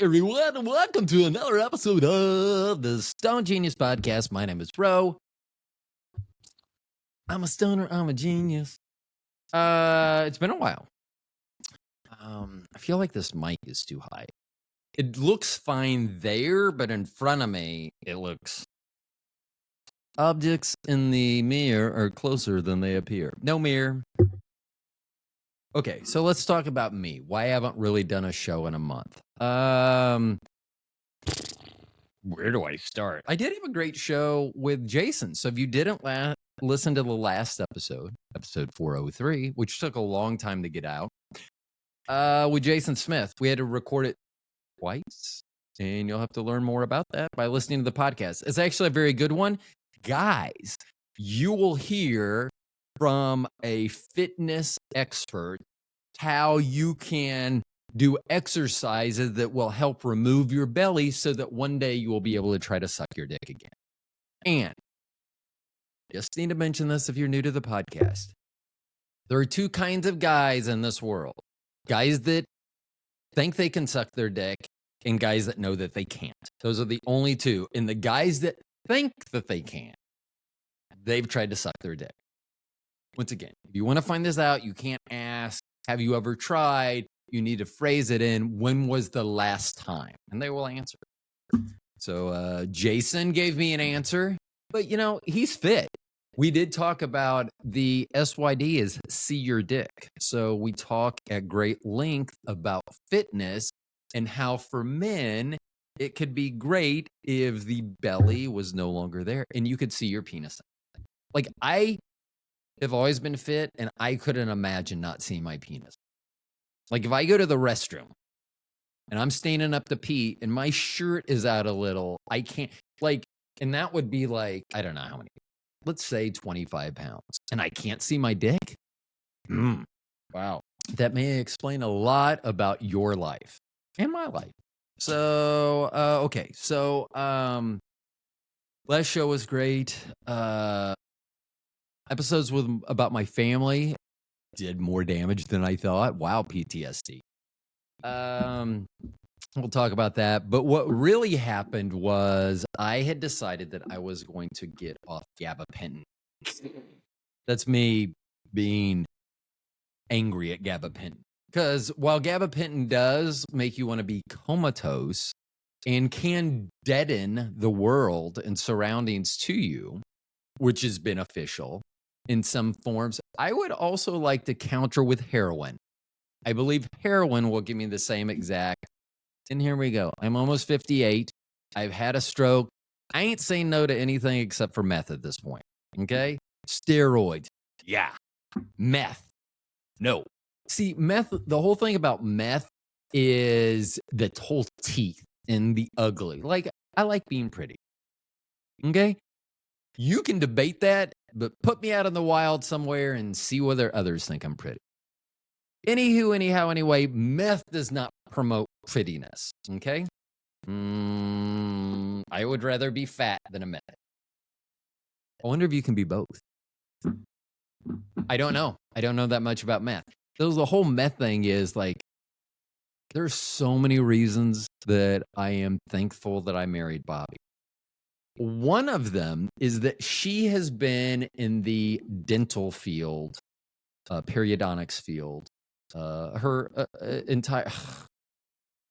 everyone, and welcome to another episode of the Stone Genius Podcast. My name is Ro. I'm a stoner. I'm a genius. It's been a while. I feel like this mic is too high. It looks fine there, but in front of me, it looks. Objects in the mirror are closer than they appear. No mirror. Okay, so let's talk about me. Why I haven't really done a show in a month. Where do I start? I did have a great show with Jason. So if you didn't listen to the last episode 403, which took a long time to get out, with Jason Smith, we had to record it twice. And you'll have to learn more about that by listening to the podcast. It's actually a very good one. Guys, you will hear from a fitness expert how you can do exercises that will help remove your belly so that one day you will be able to try to suck your dick again. And just need to mention this if you're new to the podcast. There are two kinds of guys in this world. Guys that think they can suck their dick and guys that know that they can't. Those are the only two. And the guys that think that they can, they've tried to suck their dick. Once again, if you want to find this out, you can't ask, have you ever tried? You need to phrase it in, when was the last time? And they will answer. So Jason gave me an answer, but he's fit. We did talk about the SYD is see your dick. So we talk at great length about fitness and how for men, it could be great if the belly was no longer there and you could see your penis. Like I have always been fit and I couldn't imagine not seeing my penis. Like if I go to the restroom and I'm standing up to pee and my shirt is out a little, I can't and that would be like, I don't know how many, let's say 25 pounds and I can't see my dick. Wow. That may explain a lot about your life and my life. So, okay. So, last show was great. Episodes about my family did more damage than I thought. Wow, PTSD. We'll talk about that. But what really happened was I had decided that I was going to get off gabapentin. That's me being angry at gabapentin. Because while gabapentin does make you want to be comatose and can deaden the world and surroundings to you, which is beneficial in some forms, I would also like to counter with heroin. I believe heroin will give me the same exact. And here we go. I'm almost 58. I've had a stroke. I ain't saying no to anything except for meth at this point. Okay? Steroids. Yeah. Meth. No. See, meth, the whole thing about meth is the whole teeth and the ugly. Like, I like being pretty. Okay? You can debate that, but put me out in the wild somewhere and see whether others think I'm pretty. Anywho, anyhow, anyway, meth does not promote prettiness, okay? I would rather be fat than a meth. I wonder if you can be both. I don't know. I don't know that much about meth. So the whole meth thing is like, there's so many reasons that I am thankful that I married Bobby. One of them is that she has been in the dental field, periodontics field, her entire,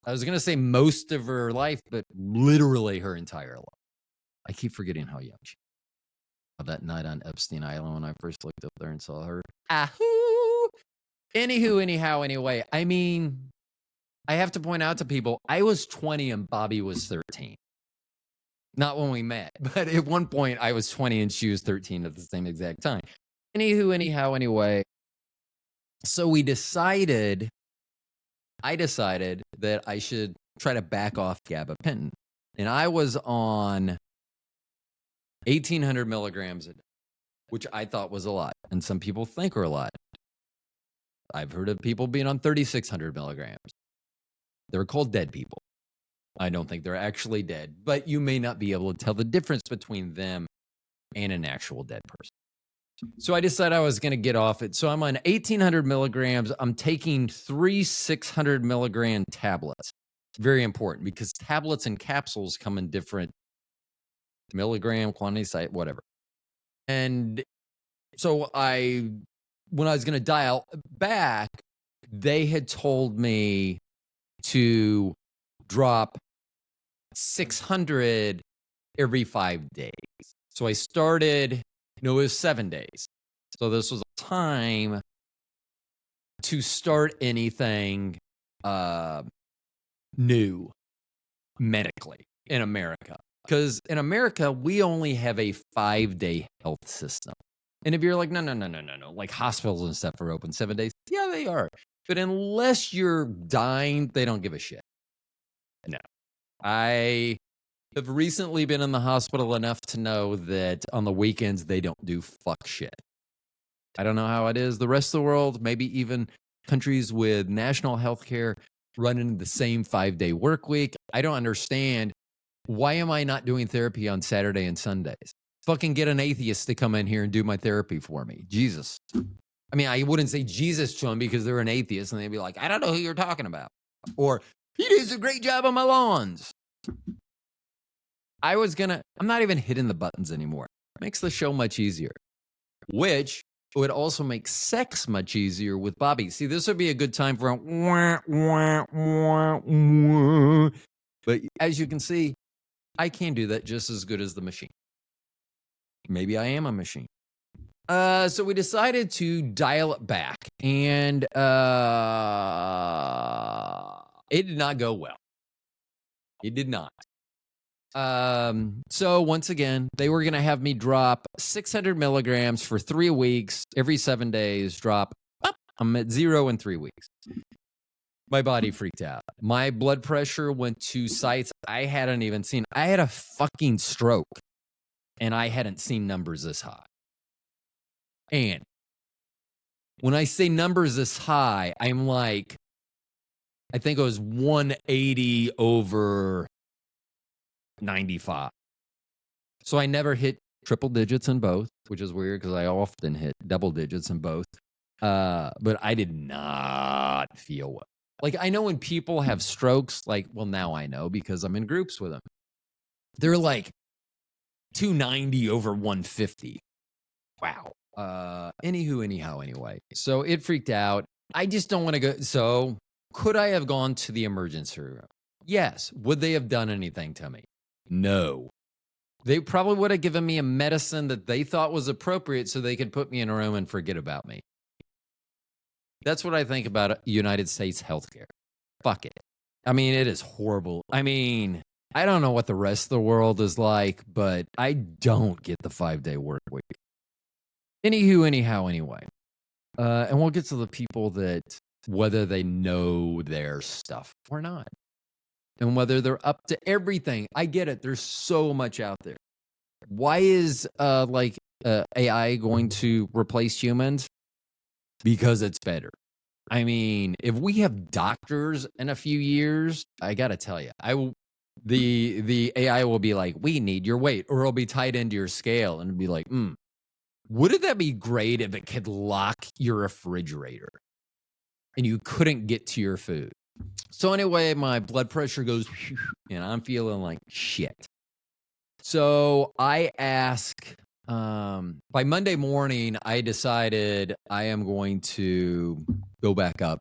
I was going to say most of her life, but literally her entire life. I keep forgetting how young she was. That night on Epstein Island when I first looked up there and saw her. Ahoo! Anywho, anyhow, anyway, I mean, I have to point out to people, I was 20 and Bobby was 13. Not when we met, but at one point I was 20 and she was 13 at the same exact time. Anywho, anyhow, anyway. So I decided that I should try to back off gabapentin. And I was on 1,800 milligrams a day, which I thought was a lot. And some people think are a lot. I've heard of people being on 3,600 milligrams. They're called dead people. I don't think they're actually dead, but you may not be able to tell the difference between them and an actual dead person. So I decided I was going to get off it. So I'm on 1,800 milligrams. I'm taking 3 600 milligram tablets. Very important because tablets and capsules come in different milligram quantity, site, whatever. And so when I was going to dial back, they had told me to drop 600 every 5 days. So I started, it was 7 days. So this was a time to start anything new medically in America. Because in America, we only have a 5-day health system. And if you're like, no, like hospitals and stuff are open 7 days. Yeah, they are. But unless you're dying, they don't give a shit. No. I have recently been in the hospital enough to know that on the weekends, they don't do fuck shit. I don't know how it is the rest of the world, maybe even countries with national health care running the same 5-day work week. I don't understand. Why am I not doing therapy on Saturday and Sundays? Fucking get an atheist to come in here and do my therapy for me. Jesus. I mean, I wouldn't say Jesus to them because they're an atheist and they'd be like, I don't know who you're talking about. Or he does a great job on my lawns. I'm not even hitting the buttons anymore. Makes the show much easier, which would also make sex much easier with Bobby. See, this would be a good time for a wah, wah, wah, wah. But as you can see, I can do that just as good as the machine. Maybe I am a machine. So we decided to dial it back, and it did not go well. It did not. So once again, they were going to have me drop 600 milligrams for 3 weeks, every 7 days, drop up. I'm at 0 in 3 weeks. My body freaked out. My blood pressure went to sites I hadn't even seen. I had a fucking stroke, and I hadn't seen numbers this high. And when I say numbers this high, I'm like, I think it was 180 over 95. So I never hit triple digits in both, which is weird because I often hit double digits in both. But I did not feel well. Like, I know when people have strokes, like, well, now I know because I'm in groups with them. They're like 290 over 150. Wow. Anyway. So it freaked out. I just don't want to go. So could I have gone to the emergency room? Yes. Would they have done anything to me? No. They probably would have given me a medicine that they thought was appropriate so they could put me in a room and forget about me. That's what I think about United States healthcare. Fuck it. I mean, it is horrible. I mean, I don't know what the rest of the world is like, but I don't get the 5-day work week. Anyway. And we'll get to the people that, whether they know their stuff or not, and whether they're up to everything. I get it. There's so much out there. Why is AI going to replace humans? Because it's better. I mean, if we have doctors in a few years, I gotta tell you, the AI will be like, we need your weight, or it'll be tied into your scale, and it'll be like, wouldn't that be great if it could lock your refrigerator and you couldn't get to your food? So anyway, my blood pressure goes, and I'm feeling like shit. So I ask, by Monday morning, I decided I am going to go back up.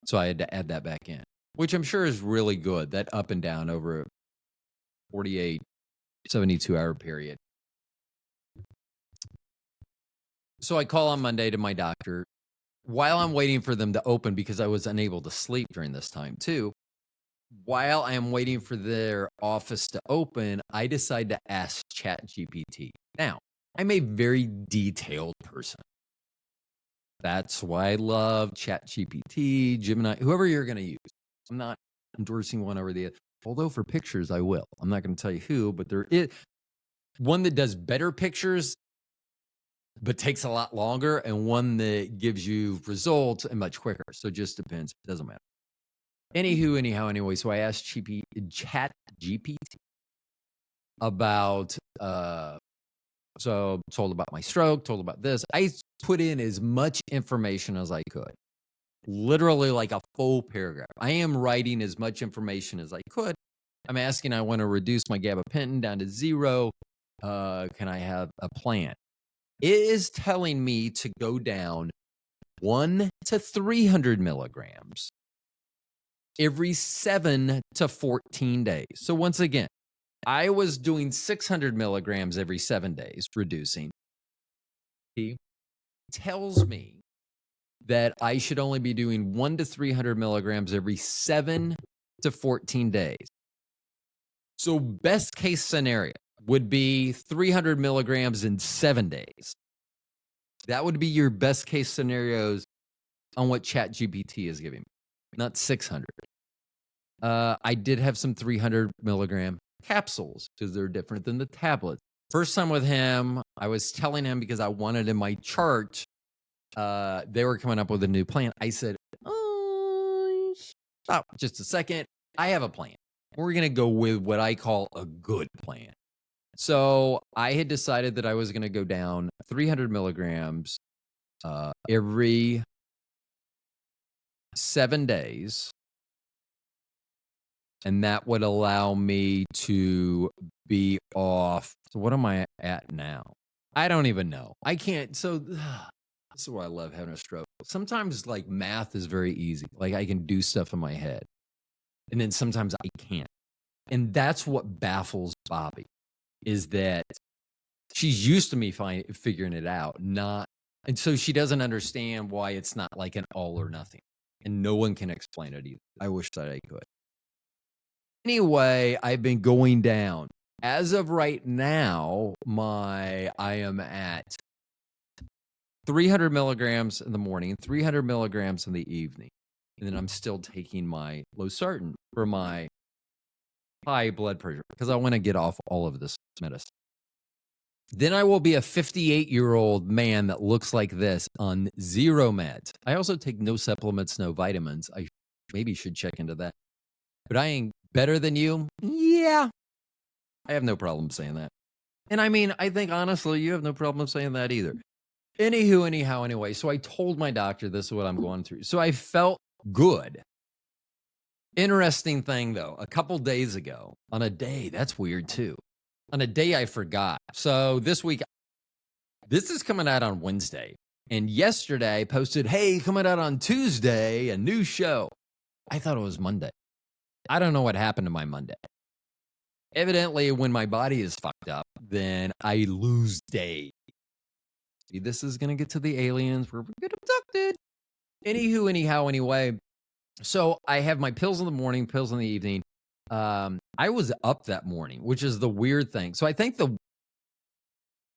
So I had to add that back in, which I'm sure is really good. That up and down over a 48, 72-hour period. So I call on Monday to my doctor while I'm waiting for them to open because I was unable to sleep during this time too. While I am waiting for their office to open, I decide to ask ChatGPT. Now, I'm a very detailed person. That's why I love ChatGPT, Gemini, whoever you're going to use. I'm not endorsing one over the other. Although for pictures, I will. I'm not going to tell you who, but there is one that does better pictures, but takes a lot longer, and one that gives you results and much quicker. So it just depends. It doesn't matter. Anyway, so I asked ChatGPT about, so told about my stroke, told about this. I put in as much information as I could. literally like a full paragraph. I am writing as much information as I could. I'm asking, I want to reduce my gabapentin down to 0. Can I have a plan? It is telling me to go down 1 to 300 milligrams every 7 to 14 days. So once again, I was doing 600 milligrams every 7 days, reducing. He tells me that I should only be doing 1 to 300 milligrams every 7 to 14 days. So best case scenario would be 300 milligrams in 7 days. That would be your best case scenarios on what ChatGPT is giving me, not 600. I did have some 300 milligram capsules because they're different than the tablets. First time with him, I was telling him because I wanted in my chart, they were coming up with a new plan. I said, stop just a second. I have a plan. We're going to go with what I call a good plan. So I had decided that I was going to go down 300 milligrams every 7 days. And that would allow me to be off. So what am I at now? I don't even know. I can't. So this is why I love having a stroke. Sometimes like math is very easy. Like I can do stuff in my head. And then sometimes I can't. And that's what baffles Bobby is that she's used to me figuring it out. And so she doesn't understand why it's not like an all or nothing. And no one can explain it either. I wish that I could. Anyway, I've been going down. As of right now, I am at 300 milligrams in the morning, 300 milligrams in the evening. And then I'm still taking my losartan for my high blood pressure because I want to get off all of this medicine. Then I will be a 58-year-old man that looks like this on 0 meds. I also take no supplements, no vitamins. I maybe should check into that. But I ain't better than you? Yeah. I have no problem saying that. And I mean, I think honestly, you have no problem saying that either. Anyway, so I told my doctor this is what I'm going through. So I felt good. Interesting thing though, a couple days ago, on a day, that's weird too. On a day I forgot. So this week, this is coming out on Wednesday. And yesterday I posted, hey, coming out on Tuesday, a new show. I thought it was Monday. I don't know what happened to my Monday. Evidently, when my body is fucked up, then I lose days. See, this is going to get to the aliens where we get abducted. Anyway. So I have my pills in the morning, pills in the evening. I was up that morning, which is the weird thing. So I think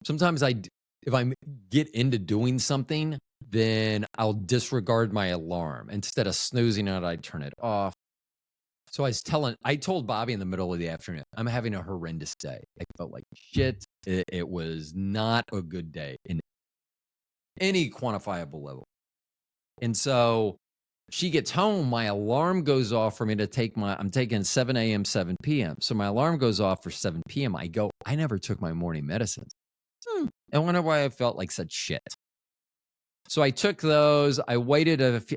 sometimes if I get into doing something, then I'll disregard my alarm. Instead of snoozing out, I turn it off. So I told Bobby in the middle of the afternoon, I'm having a horrendous day. I felt like shit. It was not a good day in any quantifiable level. And so she gets home, my alarm goes off for me to I'm taking 7 a.m., 7 p.m. So my alarm goes off for 7 p.m. I never took my morning medicines. I wonder why I felt like such shit. So I took those. I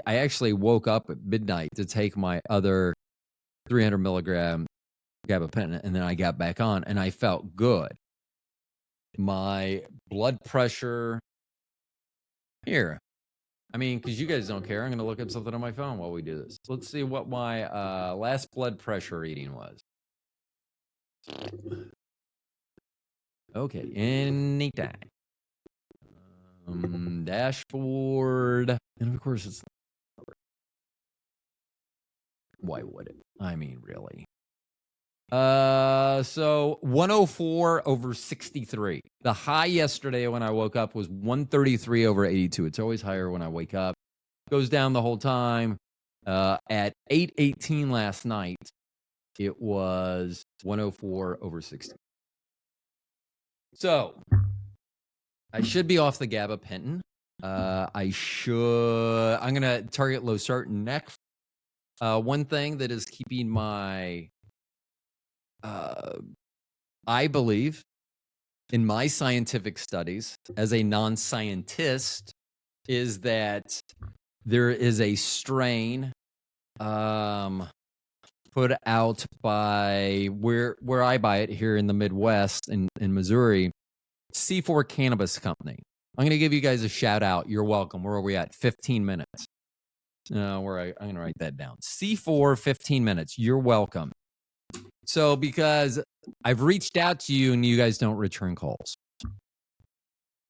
actually woke up at midnight to take my other 300 milligram gabapentin, and then I got back on, and I felt good. My blood pressure here. I mean, because you guys don't care, I'm going to look up something on my phone while we do this. Let's see what my last blood pressure reading was. Okay, anytime. Dashboard, and of course it's. Why would it? I mean, really. So 104 over 63. The high yesterday when I woke up was 133 over 82. It's always higher when I wake up. Goes down the whole time. At 8:18 last night, it was 104 over 60. So I should be off the gabapentin. I'm gonna target losartan next. One thing that is keeping my I believe in my scientific studies as a non-scientist is that There is a strain put out by where I buy it here in the Midwest in Missouri, C4 Cannabis Company. I'm going to give you guys a shout out. You're welcome. Where are we at? 15 minutes. I'm going to write that down. C4, 15 minutes. You're welcome. So because I've reached out to you and you guys don't return calls.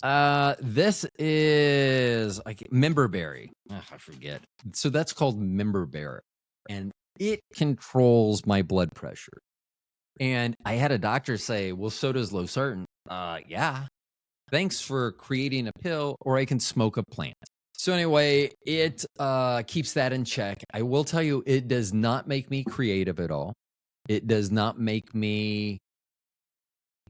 This is like memberberry. I forget. So that's called memberberry, and it controls my blood pressure. And I had a doctor say, "Well, so does losartan." Yeah. Thanks for creating a pill, or I can smoke a plant. So anyway, it keeps that in check. I will tell you, it does not make me creative at all. It does not make me.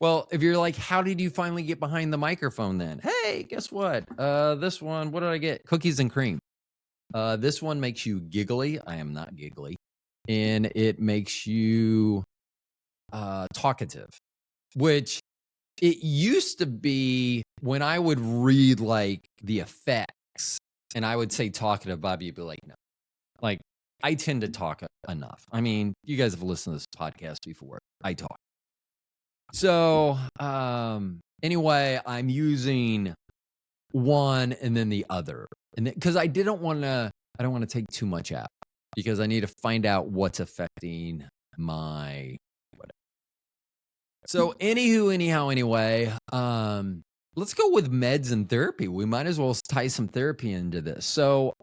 Well, if you're like, how did you finally get behind the microphone then? Hey, guess what? This one, what did I get? Cookies and cream. This one makes you giggly. I am not giggly. And it makes you talkative, which it used to be when I would read like the effects and I would say talkative, Bobby would be like, no. Like, I tend to talk enough. I mean, you guys have listened to this podcast before. I talk. So, anyway, I'm using one and then the other. And because I don't want to take too much out because I need to find out what's affecting my whatever. So, anyway, let's go with meds and therapy. We might as well tie some therapy into this. So,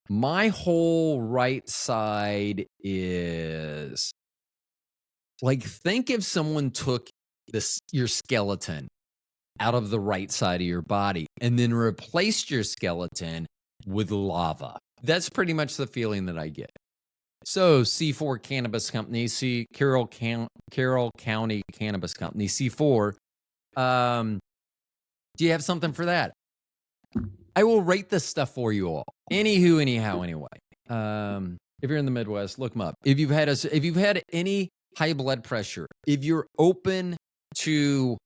my whole right side is like, think if someone took your skeleton out of the right side of your body and then replaced your skeleton with lava. That's pretty much the feeling that I get. So C4 Cannabis Company, Carroll County Cannabis Company, C4. Do you have something for that? I will rate this stuff for you all. Anyway. If you're in the Midwest, look them up. If you've had any high blood pressure, if you're open to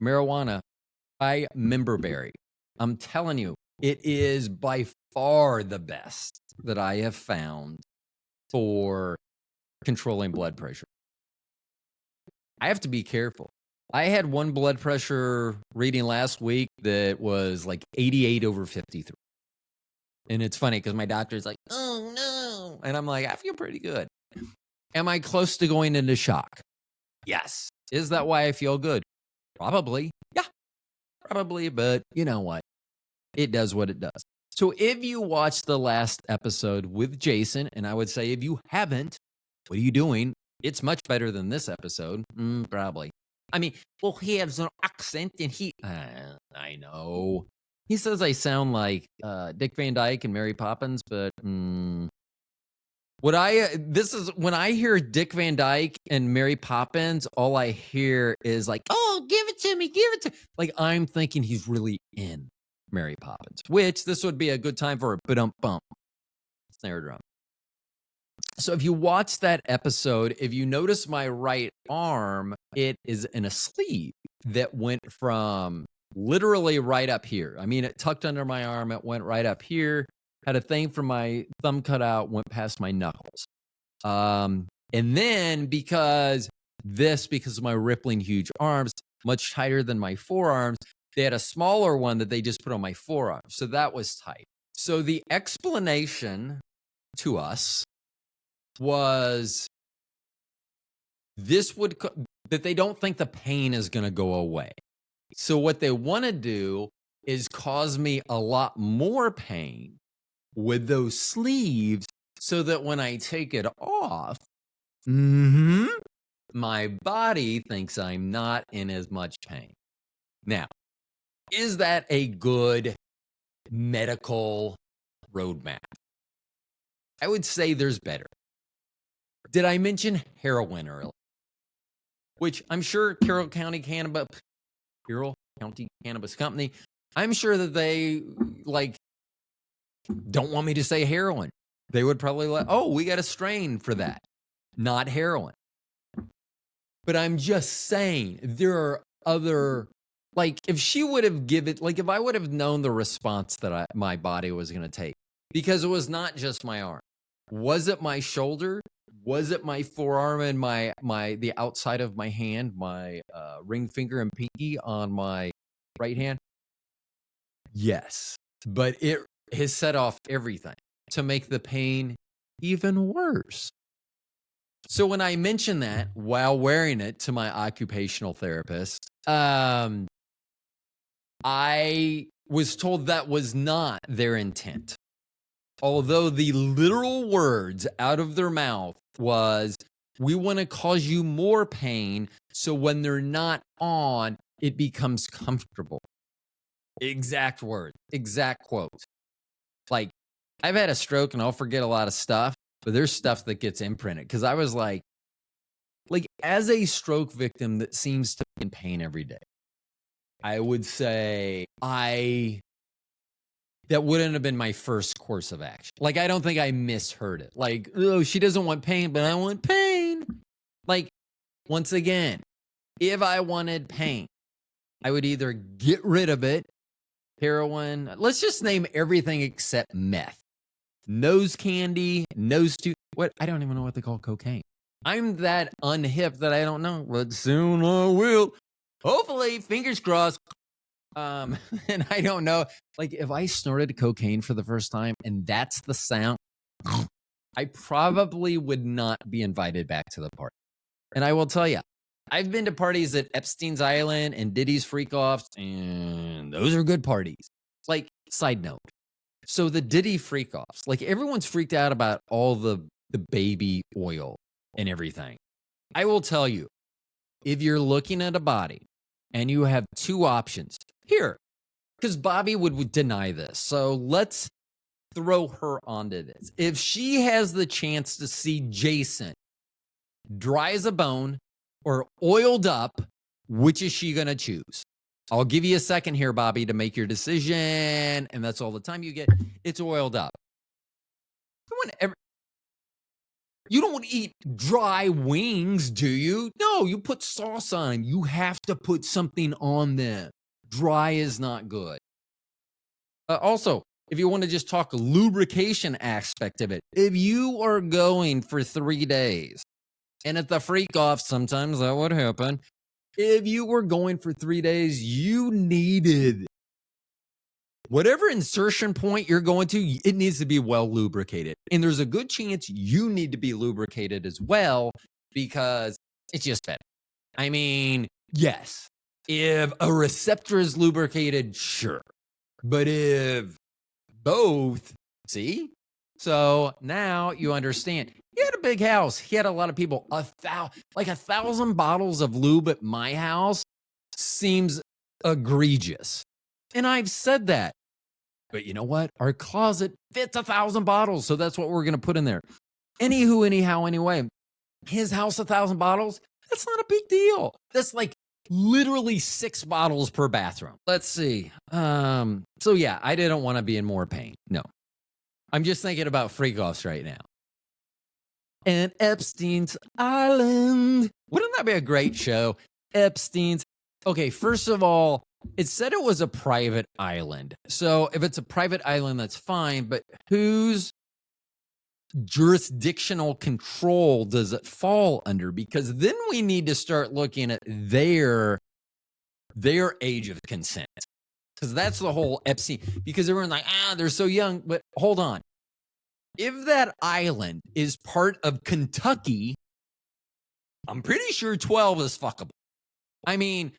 marijuana, buy memberberry. I'm telling you, it is by far the best that I have found for controlling blood pressure. I have to be careful. I had one blood pressure reading last week that was like 88 over 53. And it's funny because my doctor's like, oh no. And I'm like, I feel pretty good. Am I close to going into shock? Yes. Is that why I feel good? Probably. Yeah, probably. But you know what? It does what it does. So if you watched the last episode with Jason, and I would say if you haven't, what are you doing? It's much better than this episode. Probably. I mean, well, he has an accent and I know. He says I sound like Dick Van Dyke and Mary Poppins, but when I hear Dick Van Dyke and Mary Poppins, all I hear is like, oh, give it to me. Like I'm thinking he's really in Mary Poppins, which this would be a good time for a bump snare drum. So if you watch that episode, if you notice my right arm, it is in a sleeve that went from literally right up here. I mean, it tucked under my arm. It went right up here. Had a thing from my thumb cut out, went past my knuckles. And then because of my rippling huge arms, much tighter than my forearms, they had a smaller one that they just put on my forearm. So that was tight. So the explanation to us was that they don't think the pain is going to go away. So what they want to do is cause me a lot more pain with those sleeves so that when I take it off, my body thinks I'm not in as much pain. Now, is that a good medical roadmap? I would say there's better. Did I mention heroin earlier? Which I'm sure Carroll County Cannabis Company, I'm sure that they don't want me to say heroin. They would probably we got a strain for that, not heroin. But I'm just saying there are other Like, if she would have given, like, if I would have known the response that my body was going to take, because it was not just my arm. Was it my shoulder? Was it my forearm and the outside of my hand, my ring finger and pinky on my right hand? Yes, but it has set off everything to make the pain even worse. So when I mentioned that while wearing it to my occupational therapist, I was told that was not their intent. Although the literal words out of their mouth was, we want to cause you more pain, so when they're not on, it becomes comfortable. Exact word, exact quote. Like, I've had a stroke and I'll forget a lot of stuff, but there's stuff that gets imprinted. Because I was like, as a stroke victim that seems to be in pain every day, I would say that wouldn't have been my first course of action. Like, I don't think I misheard it. Like, oh, she doesn't want pain, but I want pain. Like, once again, if I wanted pain, I would either get rid of it, heroin, let's just name everything except meth. Nose candy, what? I don't even know what they call cocaine. I'm that unhip that I don't know, but soon I will. Hopefully, fingers crossed. And I don't know, like, if I snorted cocaine for the first time and that's the sound, I probably would not be invited back to the party. And I will tell you, I've been to parties at Epstein's Island and Diddy's Freak-Offs, and those are good parties. Like, side note. So the Diddy Freak-Offs, like, everyone's freaked out about all the baby oil and everything. I will tell you, if you're looking at a body and you have two options here, because Bobby would deny this. So let's throw her onto this. If she has the chance to see Jason dry as a bone or oiled up, which is she going to choose? I'll give you a second here, Bobby, to make your decision. And that's all the time you get. It's oiled up. You don't eat dry wings, do you? No, you put sauce on them. You have to put something on them. Dry is not good. Also, if you want to just talk lubrication aspect of it, if you are going for 3 days, and at the Freak-Off, sometimes that would happen. If you were going for 3 days, you needed whatever insertion point you're going to, it needs to be well lubricated. And there's a good chance you need to be lubricated as well, because it's just better. I mean, yes, if a receptor is lubricated, sure. But if both, see? So now you understand. He had a big house. He had a lot of people. 1,000 bottles of lube at my house seems egregious. And I've said that. But you know what? Our closet fits 1,000 bottles. So that's what we're going to put in there. Anywho, anyhow, anyway, his house, 1,000 bottles. That's not a big deal. That's like literally 6 bottles per bathroom. Let's see. So yeah, I didn't want to be in more pain. No, I'm just thinking about Freak-Offs right now. And Epstein's Island. Wouldn't that be a great show? Epstein's. Okay, first of all, it said it was a private island. So if it's a private island, that's fine. But whose jurisdictional control does it fall under? Because then we need to start looking at their age of consent. Because that's the whole Epstein. Because everyone's like, they're so young. But hold on. If that island is part of Kentucky, I'm pretty sure 12 is fuckable. I mean,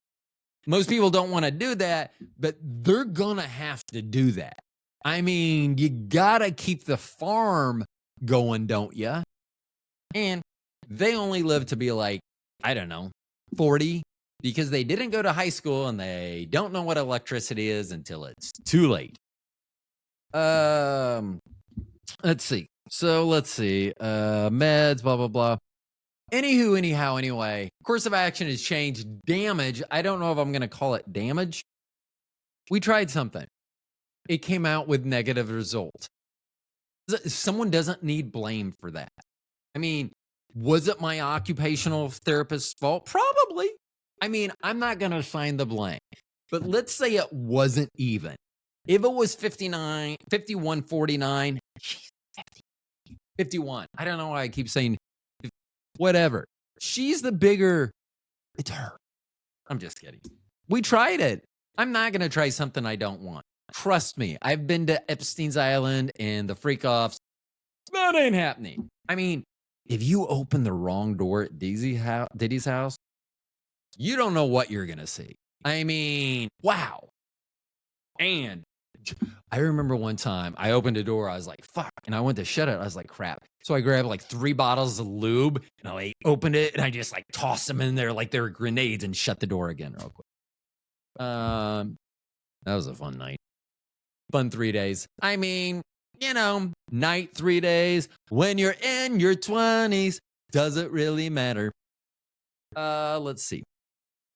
most people don't want to do that, but they're going to have to do that. I mean, you got to keep the farm going, don't you? And they only live to be like, I don't know, 40, because they didn't go to high school and they don't know what electricity is until it's too late. Let's see. So let's see. Meds, blah, blah, blah. Anywho, anyhow, anyway, course of action has changed. Damage. I don't know if I'm going to call it damage. We tried something. It came out with negative results. Someone doesn't need blame for that. I mean, was it my occupational therapist's fault? Probably. I mean, I'm not going to assign the blame. But let's say it wasn't even. If it was 59, 51, 49, she's 51. I don't know why I keep saying whatever. She's the bigger. It's her. I'm just kidding. We tried it. I'm not going to try something I don't want. Trust me. I've been to Epstein's Island and the freak offs. That ain't happening. I mean, if you open the wrong door at Diddy's house, you don't know what you're going to see. I mean, wow. And I remember one time I opened a door. I was like, fuck. And I went to shut it. I was like, crap. So I grabbed like 3 bottles of lube and I opened it and I just like tossed them in there like they were grenades and shut the door again real quick. That was a fun night. Fun 3 days. I mean, you know, night 3 days. When you're in your 20s, does it really matter? Let's see.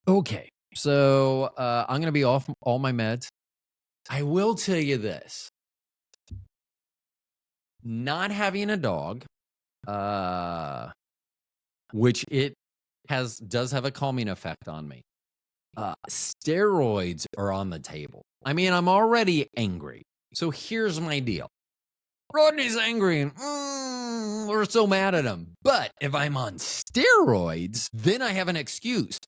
Okay. So I'm going to be off all my meds. I will tell you this. Not having a dog, which it does have a calming effect on me. Steroids are on the table. I mean, I'm already angry. So here's my deal. Rodney's angry and we're so mad at him. But if I'm on steroids, then I have an excuse.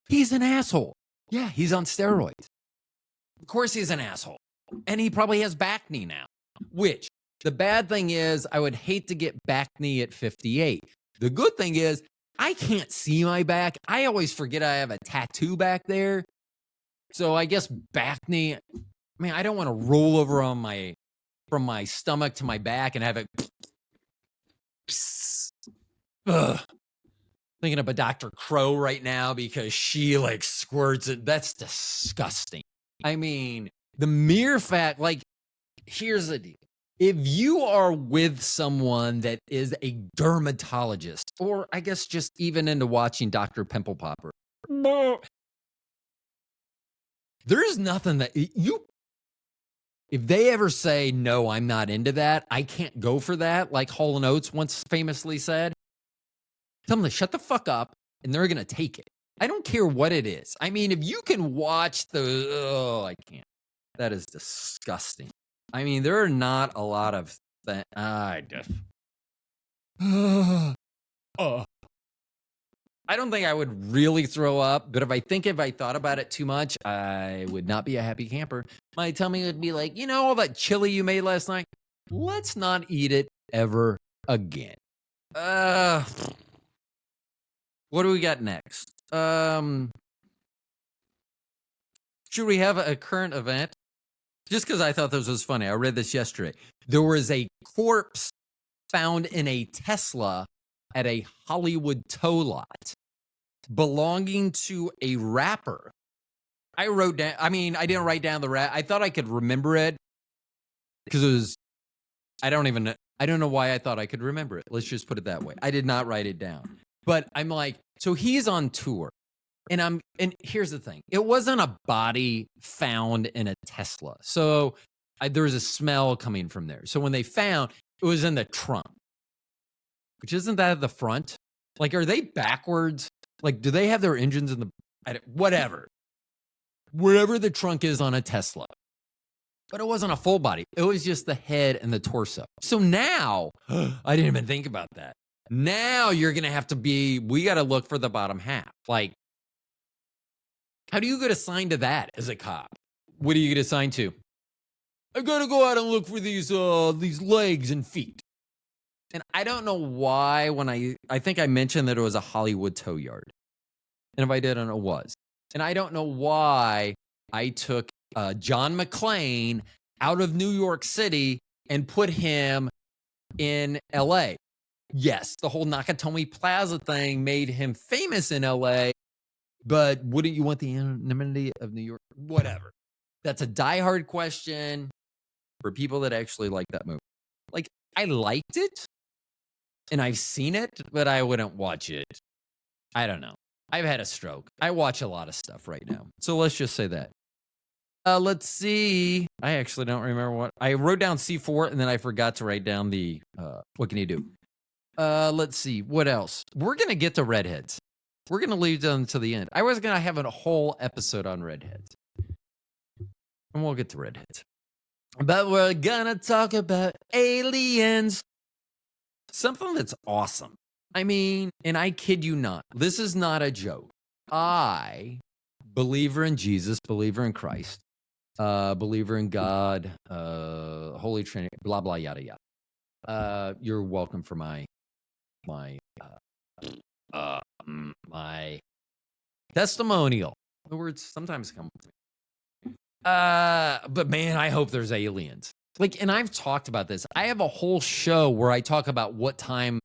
He's an asshole. Yeah, he's on steroids. Of course he's an asshole. And he probably has back knee now, which the bad thing is I would hate to get back knee at 58. The good thing is I can't see my back. I always forget I have a tattoo back there. So I guess back knee, I mean, I don't want to roll over on from my stomach to my back and have it. Ugh. Thinking of a Dr. Crow right now because she like squirts it. That's disgusting. I mean, the mere fact, like, here's the deal. If you are with someone that is a dermatologist, or I guess just even into watching Dr. Pimple Popper, there's nothing that if they ever say, no, I'm not into that, I can't go for that, like Hall & Oates once famously said, tell them to shut the fuck up, and they're going to take it. I don't care what it is. I mean, if you can watch I can't. That is disgusting. I mean, there are not a lot of things. I don't think I would really throw up, but if I thought about it too much, I would not be a happy camper. My tummy would be like, you know, all that chili you made last night? Let's not eat it ever again. What do we got next? Should we have a current event? Just because I thought this was funny. I read this yesterday. There was a corpse found in a Tesla at a Hollywood tow lot belonging to a rapper. I wrote down, I mean, I didn't write down the rap. I thought I could remember it because it was, I don't know why I thought I could remember it. Let's just put it that way. I did not write it down. But I'm like, so he's on tour. And here's the thing. It wasn't a body found in a Tesla. So there was a smell coming from there. So when they found, it was in the trunk. Which isn't that at the front? Like, are they backwards? Like, do they have their engines in whatever. Wherever the trunk is on a Tesla. But it wasn't a full body. It was just the head and the torso. So now, I didn't even think about that. Now you're going to have to we got to look for the bottom half. Like, how do you get assigned to that as a cop? What do you get assigned to? I got to go out and look for these legs and feet. And I don't know why when I think I mentioned that it was a Hollywood tow yard. And if I didn't, it was. And I don't know why I took John McClane out of New York City and put him in L.A. Yes, the whole Nakatomi Plaza thing made him famous in L.A., but wouldn't you want the anonymity of New York? Whatever. That's a diehard question for people that actually like that movie. Like, I liked it, and I've seen it, but I wouldn't watch it. I don't know. I've had a stroke. I watch a lot of stuff right now. So let's just say that. Let's see. I actually don't remember what. I wrote down C4, and then I forgot to write down the, what can you do? Let's see. What else? We're going to get to Redheads. We're going to leave them to the end. I was going to have a whole episode on Redheads. and we'll get to Redheads. But we're gonna talk about aliens. Something that's awesome. I mean, and I kid you not, this is not a joke. I, believer in Jesus, believer in Christ, believer in God, Holy Trinity, blah, blah, yada, yada. You're welcome for my testimonial. The words sometimes come with me. But man, I hope there's aliens. Like, and I've talked about this. I have a whole show where I talk about what time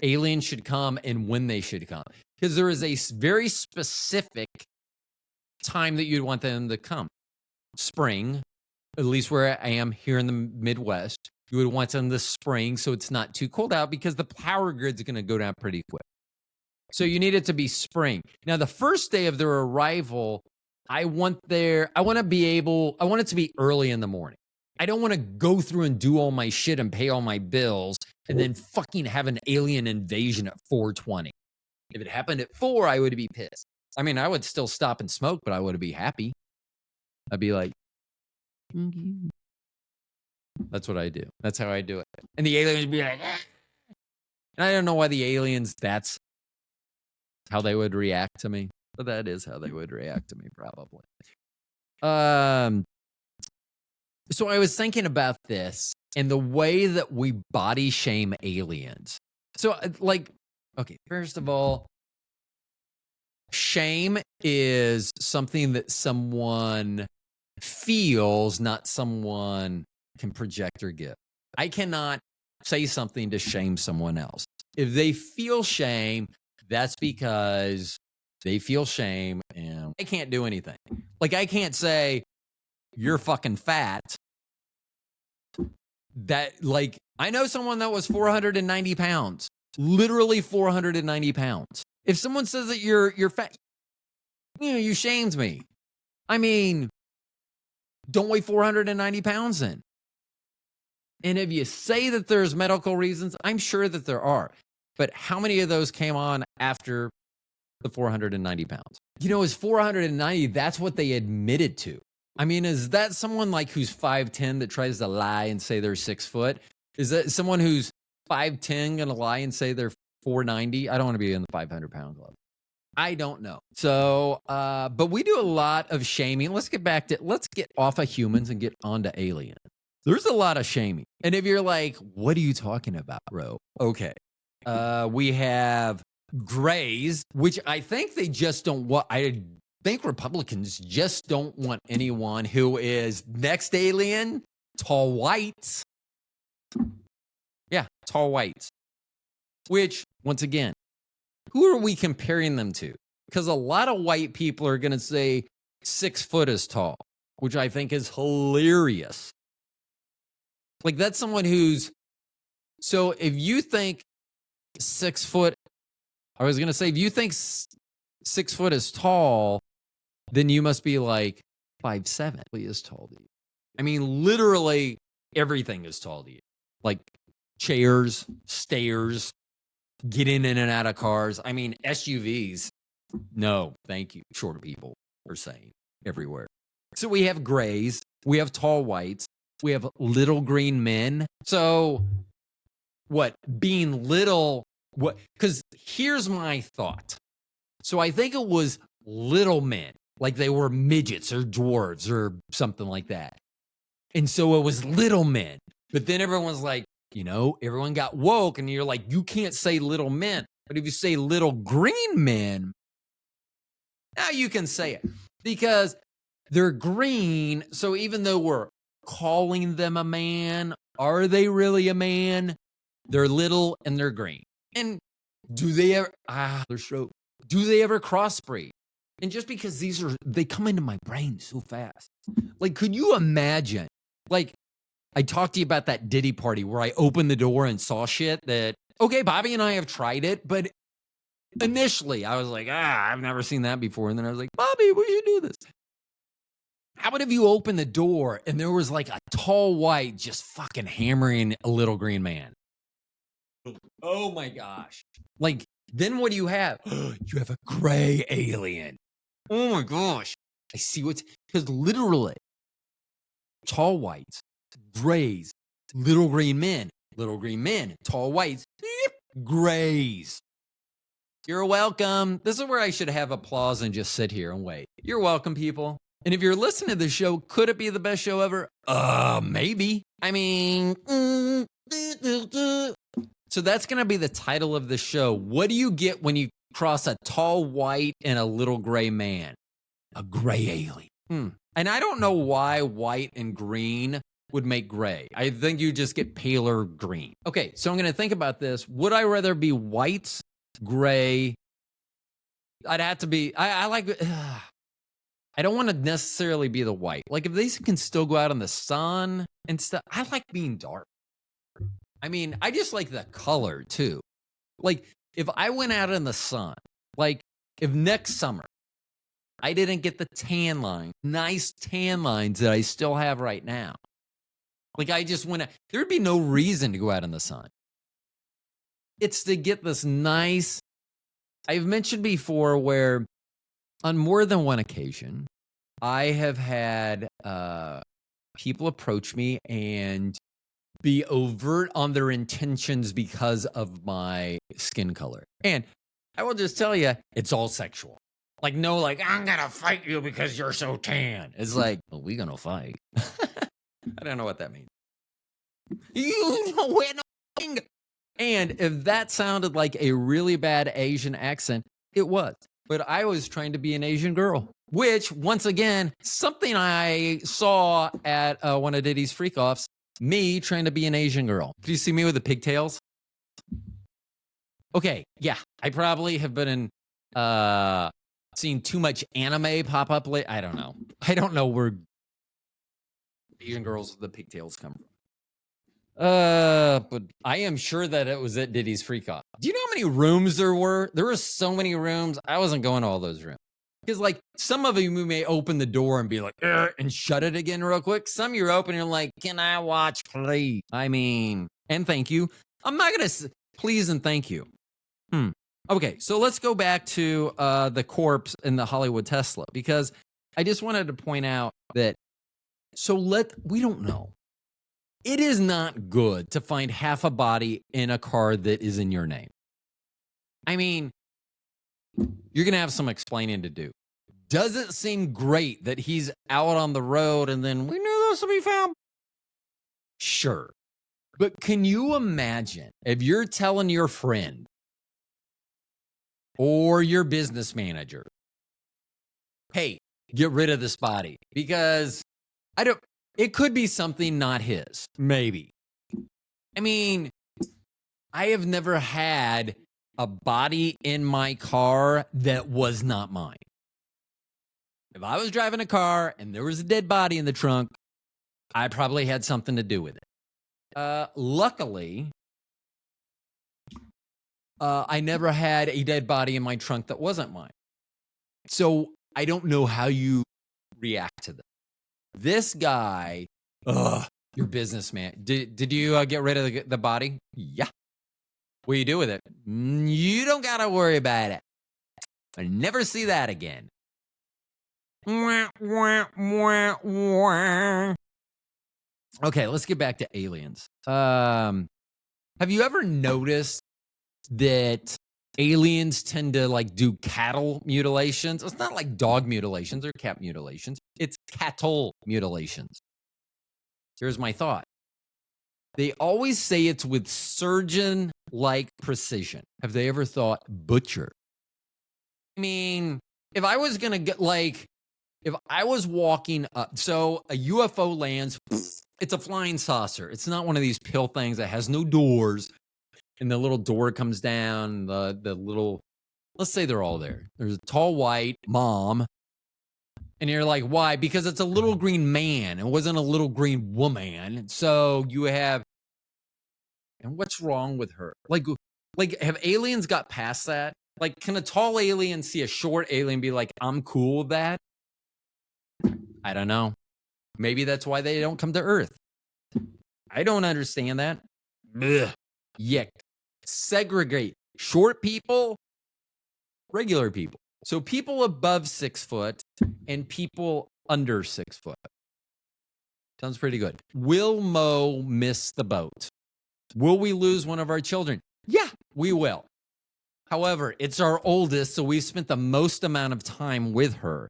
aliens should come and when they should come. Because there is a very specific time that you'd want them to come. Spring, at least where I am here in the Midwest, you would want them this spring so it's not too cold out because the power grid's going to go down pretty quick. So you need it to be spring. Now, the first day of their arrival, I want it to be early in the morning. I don't want to go through and do all my shit and pay all my bills and then fucking have an alien invasion at 4:20. If it happened at 4, I would be pissed. I mean, I would still stop and smoke, but I would be happy. I'd be like, that's what I do. That's how I do it. And the aliens would be like, ah. And I don't know why the aliens, that's how they would react to me. But that is how they would react to me, probably. So I was thinking about this and the way that we body shame aliens. So, okay, first of all, shame is something that someone feels, not someone can project or give. I cannot say something to shame someone else. If they feel shame, that's because they feel shame and I can't do anything. Like, I can't say, you're fucking fat. I know someone that was 490 pounds, literally 490 pounds. If someone says that you're fat, you shamed me. I mean, don't weigh 490 pounds then. And if you say that there's medical reasons, I'm sure that there are. But how many of those came on after the 490 pounds? Is 490, that's what they admitted to. I mean, is that someone like who's 5'10" that tries to lie and say they're 6 foot? Is that someone who's 5'10" going to lie and say they're 490? I don't want to be in the 500 pound club. I don't know. So, but we do a lot of shaming. Let's get off of humans and get onto aliens. There's a lot of shaming. And if you're like, what are you talking about, bro? Okay. We have grays, which I think they just don't want. I think Republicans just don't want anyone who is next alien, tall whites. Yeah, tall whites. Which, once again, who are we comparing them to? Because a lot of white people are going to say 6 foot is tall, which I think is hilarious. Like, that's someone who's, so if you think 6 foot, if you think 6 foot is tall, then you must be like 5'7" is tall to you. I mean, literally everything is tall to you. Like chairs, stairs, getting in and out of cars. I mean, SUVs. No, thank you. Shorter people are saying everywhere. So we have grays, we have tall whites, we have little green men. So what? Being little, what? Because here's my thought. So I think it was little men, like they were midgets or dwarves or something like that. And so it was little men. But then everyone's like, everyone got woke and you're like, you can't say little men. But if you say little green men, now you can say it because they're green. So even though we're calling them a man, are they really a man? They're little and they're green. And do they ever, do they ever crossbreed? And just because they come into my brain so fast. Like, could you imagine? Like, I talked to you about that Diddy party where I opened the door and saw shit that, okay, Bobby and I have tried it, but initially I was like, I've never seen that before. And then I was like, Bobby, we should do this. How about if you open the door and there was like a tall white just fucking hammering a little green man? Oh my gosh. Like, then what do you have? You have a gray alien. Oh my gosh. I see because literally, tall whites, grays, little green men, tall whites, grays. You're welcome. This is where I should have applause and just sit here and wait. You're welcome, people. And if you're listening to the show, could it be the best show ever? Maybe. I mean, so that's going to be the title of the show. What do you get when you cross a tall white and a little gray man? A gray alien. And I don't know why white and green would make gray. I think you just get paler green. Okay, so I'm going to think about this. Would I rather be white, gray? I'd have to be, I like, I don't want to necessarily be the white. Like if these can still go out in the sun and stuff, I like being dark. I mean, I just like the color too. Like if I went out in the sun, like if next summer I didn't get the tan line, nice tan lines that I still have right now. Like I just went out, there'd be no reason to go out in the sun. It's to get this nice, I've mentioned before where on more than one occasion, I have had people approach me and be overt on their intentions because of my skin color. And I will just tell you, it's all sexual. Like, no, like, I'm going to fight you because you're so tan. It's like, well, we're going to fight. I don't know what that means. You know what? And if that sounded like a really bad Asian accent, it was. But I was trying to be an Asian girl, which, once again, something I saw at one of Diddy's freak-offs, me trying to be an Asian girl. Do you see me with the pigtails? Okay, yeah. I probably have been in, seen too much anime pop up late. I don't know. I don't know where Asian girls with the pigtails come from. But I am sure that it was at Diddy's freak-off. Do you know how many rooms there were? There were so many rooms. I wasn't going to all those rooms. Because, like, some of you may open the door and be like, and shut it again real quick. Some you're open and you're like, can I watch, please? I mean, and thank you. I'm not going to please and thank you. Okay, so let's go back to the corpse in the Hollywood Tesla. Because I just wanted to point out that, we don't know. It is not good to find half a body in a car that is in your name. I mean, you're going to have some explaining to do. Does it seem great that he's out on the road and then we knew this would be found? Sure. But can you imagine if you're telling your friend or your business manager, hey, get rid of this body because it could be something not his, maybe. I mean, I have never had a body in my car that was not mine. If I was driving a car and there was a dead body in the trunk, I probably had something to do with it. Luckily, I never had a dead body in my trunk that wasn't mine. So I don't know how you react to this. This guy, your businessman. Did you get rid of the body? Yeah. What do you do with it? You don't got to worry about it. I never see that again. Okay, let's get back to aliens. Have you ever noticed that aliens tend to like do cattle mutilations? It's not like dog mutilations or cat mutilations. It's cattle mutilations. Here's my thought. They always say it's with surgeon-like precision. Have they ever thought butcher? I mean, if I was going to get if I was walking up, so a UFO lands, it's a flying saucer. It's not one of these pill things that has no doors. And the little door comes down, the little, let's say they're all there. There's a tall white mom. And you're like, why? Because it's a little green man. It wasn't a little green woman. So you have, and what's wrong with her? Like have aliens got past that? Like, can a tall alien see a short alien be like, I'm cool with that? I don't know. Maybe that's why they don't come to Earth. I don't understand that. Ugh. Yuck. Segregate short people, regular people. So people above 6 foot and people under 6 foot. Sounds pretty good. Will Mo miss the boat? Will we lose one of our children? Yeah, we will. However, it's our oldest, so we've spent the most amount of time with her.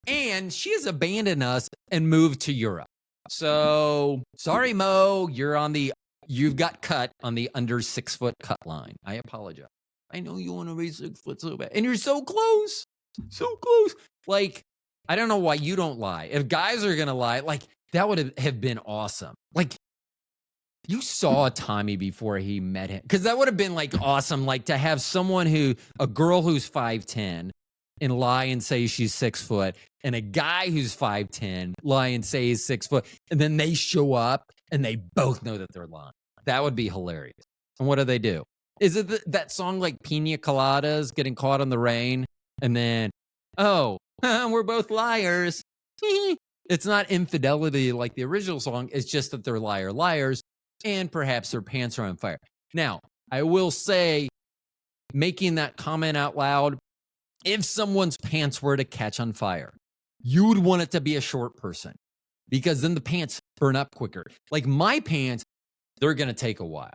And she has abandoned us and moved to Europe. So, sorry, Mo, you've got cut on the under 6 foot cut line. I apologize. I know you want to be 6 foot so bad. And you're so close. So close. Like, I don't know why you don't lie. If guys are going to lie, like, that would have been awesome. Like, you saw Tommy before he met him. Because that would have been, like, awesome. Like, to have a girl who's 5'10", and lie and say she's 6 foot, and a guy who's 5'10" lie and say he's 6 foot, and then they show up and they both know that they're lying. That would be hilarious. And what do? Is it that song like Pina Coladas, getting caught in the rain, and then, oh, we're both liars. It's not infidelity like the original song. It's just that they're liars, and perhaps their pants are on fire. Now, I will say, making that comment out loud, if someone's pants were to catch on fire, you would want it to be a short person, because then the pants burn up quicker. Like my pants, they're going to take a while.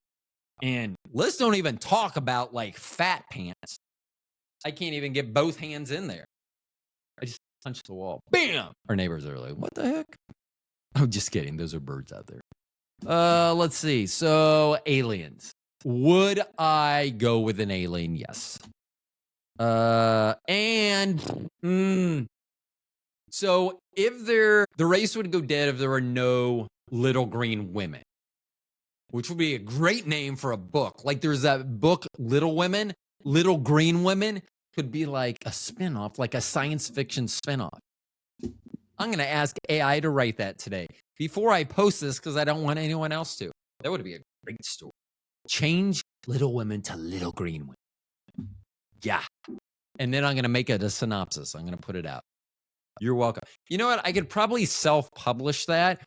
And let's don't even talk about like fat pants. I can't even get both hands in there. I just punched the wall. Bam! Our neighbors are like, what the heck? I'm just kidding. Those are birds out there. Let's see. So aliens. Would I go with an alien? Yes. So if the race would go dead if there were no little green women, which would be a great name for a book. Like there's that book, Little Women, Little Green Women, could be like a spinoff, like a science fiction spinoff. I'm going to ask AI to write that today before I post this because I don't want anyone else to. That would be a great story. Change Little Women to Little Green Women. Yeah. And then I'm going to make it a synopsis. I'm going to put it out. You're welcome. You know what? I could probably self-publish that.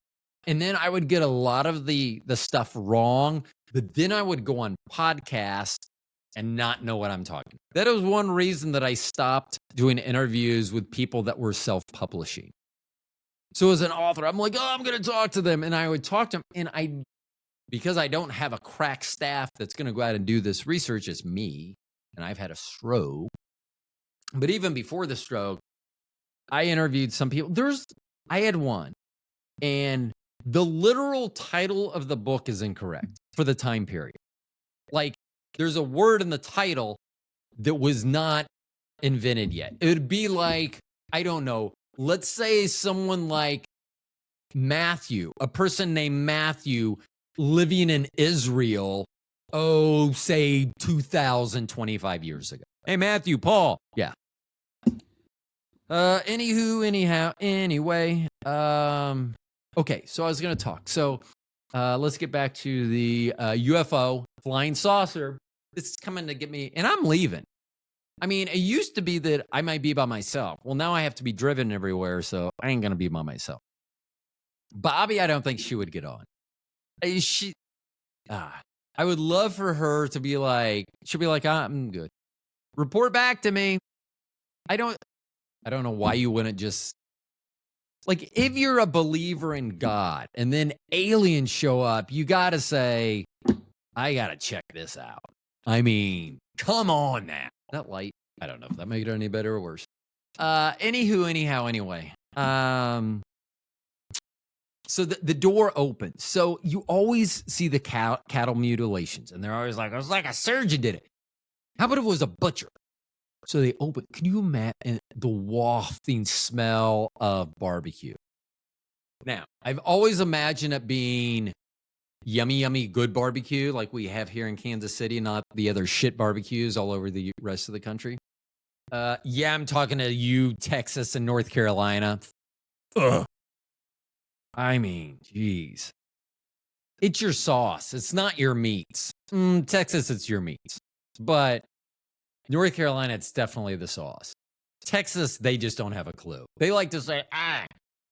And then I would get a lot of the stuff wrong. But then I would go on podcasts and not know what I'm talking about. That was one reason that I stopped doing interviews with people that were self-publishing. So as an author, I'm like, I'm going to talk to them. And I would talk to them. And because I don't have a crack staff that's going to go out and do this research, it's me. And I've had a stroke. But even before the stroke, I interviewed some people. I had one. And the literal title of the book is incorrect for the time period. Like, there's a word in the title that was not invented yet. It would be like, I don't know, let's say someone like Matthew, a person named Matthew living in Israel, say 2,025 years ago. Hey, Matthew, Paul. Yeah. Anyway. Okay, so I was going to talk. So let's get back to the UFO, flying saucer. This is coming to get me, and I'm leaving. I mean, it used to be that I might be by myself. Well, now I have to be driven everywhere, so I ain't going to be by myself. Bobby, I don't think she would get on. I would love for her to be like, she'll be like, I'm good. Report back to me. I don't know why you wouldn't just, like, if you're a believer in God and then aliens show up, you got to say, I got to check this out. I mean, come on now. That light, I don't know if that made it any better or worse. Anyway. So the door opens. So you always see the cattle mutilations. And they're always like, it was like a surgeon did it. How about if it was a butcher? So they open. Can you imagine the wafting smell of barbecue? Now, I've always imagined it being yummy, yummy, good barbecue like we have here in Kansas City, not the other shit barbecues all over the rest of the country. Yeah, I'm talking to you, Texas and North Carolina. Ugh. I mean, geez. It's your sauce. It's not your meats. Texas, it's your meats. But North Carolina, it's definitely the sauce. Texas, they just don't have a clue. They like to say,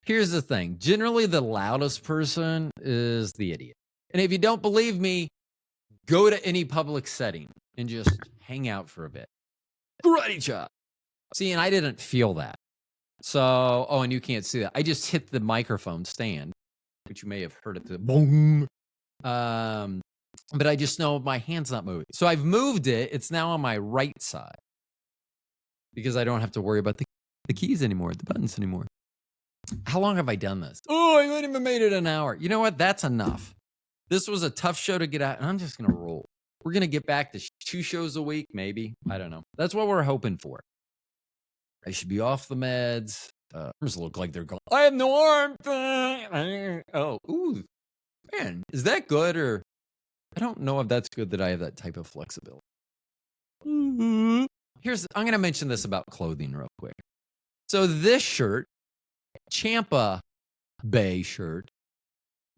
here's the thing. Generally, the loudest person is the idiot. And if you don't believe me, go to any public setting and just hang out for a bit. Karate chop. See, and I didn't feel that. So, and you can't see that. I just hit the microphone stand which you may have heard it the boom. But I just know my hand's not moving. So I've moved it. It's now on my right side because I don't have to worry about the keys anymore, the buttons anymore. How long have I done this? Oh, I haven't even made it an hour. You know what? That's enough. This was a tough show to get out, and I'm just going to roll. We're going to get back to 2 shows a week, maybe. I don't know. That's what we're hoping for. I should be off the meds. Arms look like they're going, I have no arm. Oh, ooh. Man, is that good? Or I don't know if that's good that I have that type of flexibility. I'm going to mention this about clothing real quick. So this shirt, Champa Bay shirt,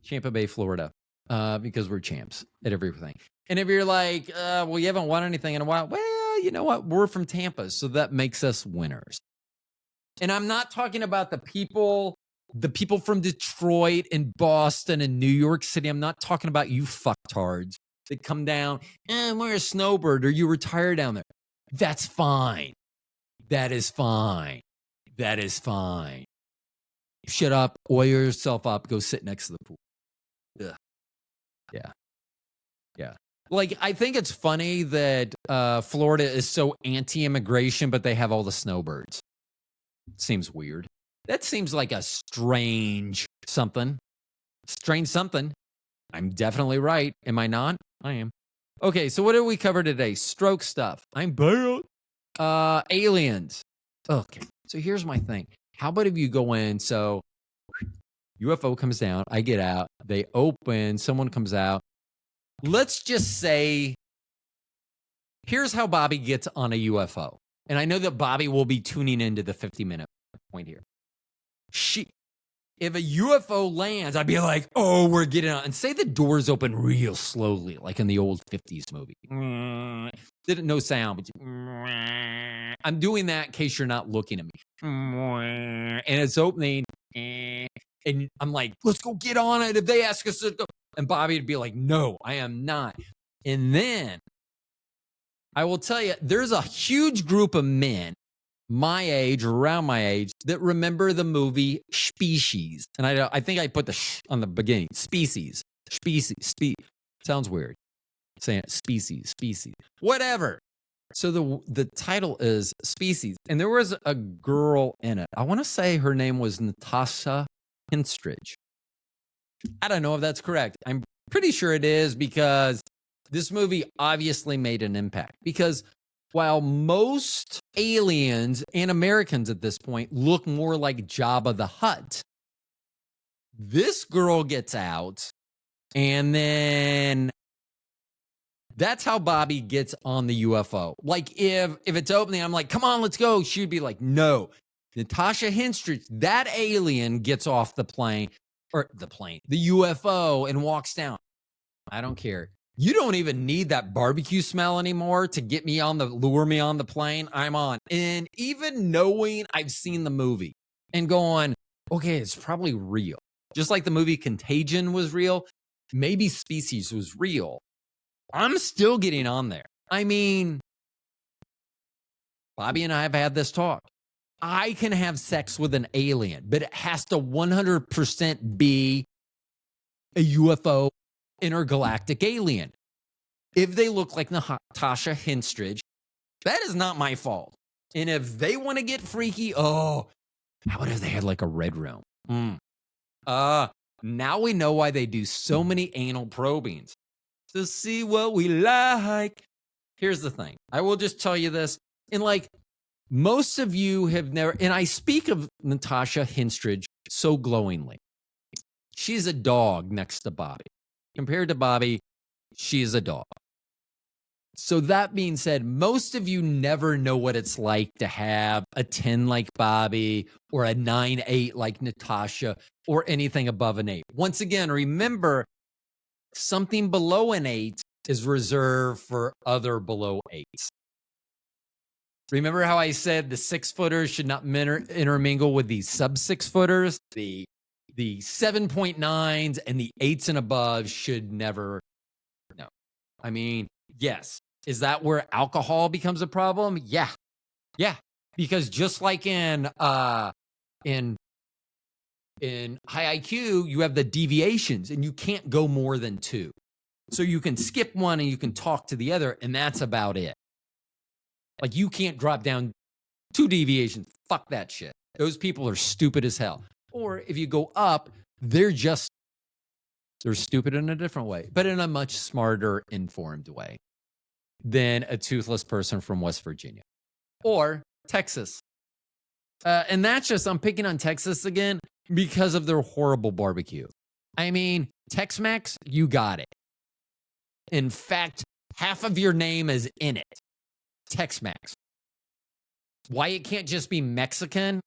Champa Bay, Florida, because we're champs at everything. And if you're like, well, you haven't won anything in a while. Well, you know what? We're from Tampa, so that makes us winners. And I'm not talking about the people from Detroit and Boston and New York City. I'm not talking about you fucktards that come down and we're a snowbird or you retire down there. That's fine. That is fine. That is fine. Shut up, oil yourself up, go sit next to the pool. Ugh. Yeah. Like, I think it's funny that Florida is so anti-immigration, but they have all the snowbirds. Seems weird. That seems like a strange something. Strange something. I'm definitely right. Am I not? I am. Okay, so what did we cover today? Stroke stuff. I'm bad. Aliens. Okay, so here's my thing. How about if you go in, so UFO comes down, I get out, they open, someone comes out. Let's just say, here's how Bobby gets on a UFO. And I know that Bobby will be tuning into the 50-minute point here. If a UFO lands, I'd be like, oh, we're getting on. And say the doors open real slowly, like in the old 50s movie. Didn't no sound. But I'm doing that in case you're not looking at me. And it's opening. And I'm like, let's go get on it. If they ask us to go. And Bobby would be like, no, I am not. And then I will tell you, there's a huge group of men my age, around my age, that remember the movie Species. And I think I put the sh on the beginning. Species. Sounds weird. Saying it, species. Whatever. So the title is Species. And there was a girl in it. I want to say her name was Natasha Henstridge. I don't know if that's correct. I'm pretty sure it is because this movie obviously made an impact. Because while most aliens and Americans at this point look more like Jabba the Hutt, this girl gets out, and then that's how Bobby gets on the UFO. Like, if it's opening, I'm like, come on, let's go. She'd be like, no. Natasha Henstridge, that alien gets off the UFO, and walks down. I don't care. You don't even need that barbecue smell anymore to lure me on the plane. I'm on. And even knowing I've seen the movie and going, okay, it's probably real. Just like the movie Contagion was real, maybe Species was real. I'm still getting on there. I mean, Bobby and I have had this talk. I can have sex with an alien, but it has to 100% be a UFO intergalactic alien. If they look like Natasha Henstridge, that is not my fault. And if they want to get freaky, how about if they had like a red room? Now we know why they do so many anal probings. To see what we like. Here's the thing. I will just tell you this. And like, most of you have never, and I speak of Natasha Henstridge so glowingly. She's a dog next to Bobby. Compared to Bobby, she is a dog. So that being said, most of you never know what it's like to have a 10 like Bobby or a 9-8 like Natasha or anything above an 8. Once again, remember, something below an 8 is reserved for other below 8s. Remember how I said the 6-footers should not intermingle with the sub 6-footers? The 7.9s and the 8s and above should never. No. I mean, yes. Is that where alcohol becomes a problem? Yeah. Because just like in In high IQ, you have the deviations and you can't go more than 2. So you can skip one and you can talk to the other, and that's about it. Like, you can't drop down 2 deviations. Fuck that shit. Those people are stupid as hell. Or if you go up, they're stupid in a different way, but in a much smarter, informed way than a toothless person from West Virginia or Texas. And that's just, I'm picking on Texas again because of their horrible barbecue. I mean, Tex-Mex, you got it. In fact, half of your name is in it. Tex-Mex. Why it can't just be Mexican?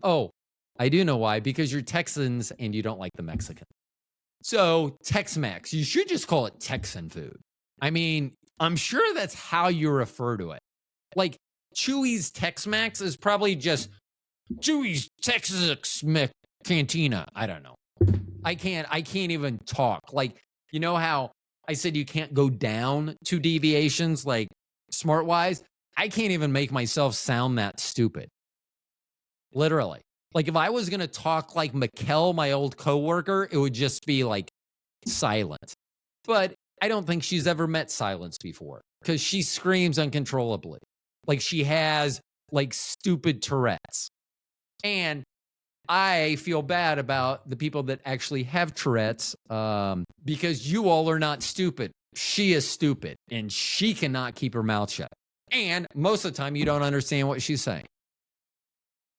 Oh, I do know why. Because you're Texans and you don't like the Mexican. So Tex-Mex, you should just call it Texan food. I mean, I'm sure that's how you refer to it. Like, Chewy's Tex-Mex is probably just Chewy's Texas Cantina. I don't know. I can't even talk. Like, you know how I said you can't go down 2 deviations, like smart-wise? I can't even make myself sound that stupid. Literally. Like, if I was going to talk like Mikkel, my old coworker, it would just be like silent. But I don't think she's ever met silence before because she screams uncontrollably. Like, she has like stupid Tourette's. And I feel bad about the people that actually have Tourette's because you all are not stupid. She is stupid and she cannot keep her mouth shut. And most of the time, you don't understand what she's saying.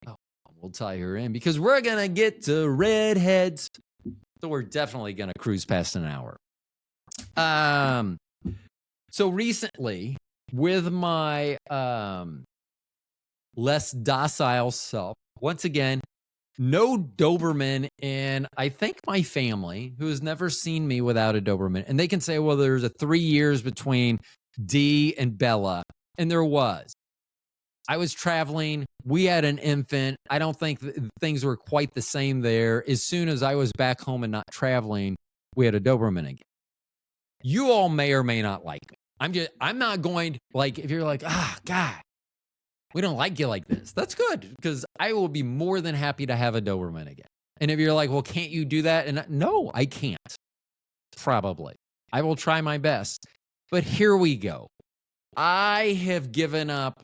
Oh, we'll tie her in because we're going to get to Redheads. So we're definitely going to cruise past an hour. So recently, with my less docile self, once again, no Doberman in, I think, my family, who has never seen me without a Doberman. And they can say, well, there's a 3 years between Dee and Bella. And there was. I was traveling. We had an infant. I don't think things were quite the same there. As soon as I was back home and not traveling, we had a Doberman again. You all may or may not like me. I'm not going, like, if you're like, God, we don't like you like this. That's good, because I will be more than happy to have a Doberman again. And if you're like, well, can't you do that? And no, I can't. Probably. I will try my best. But here we go. I have given up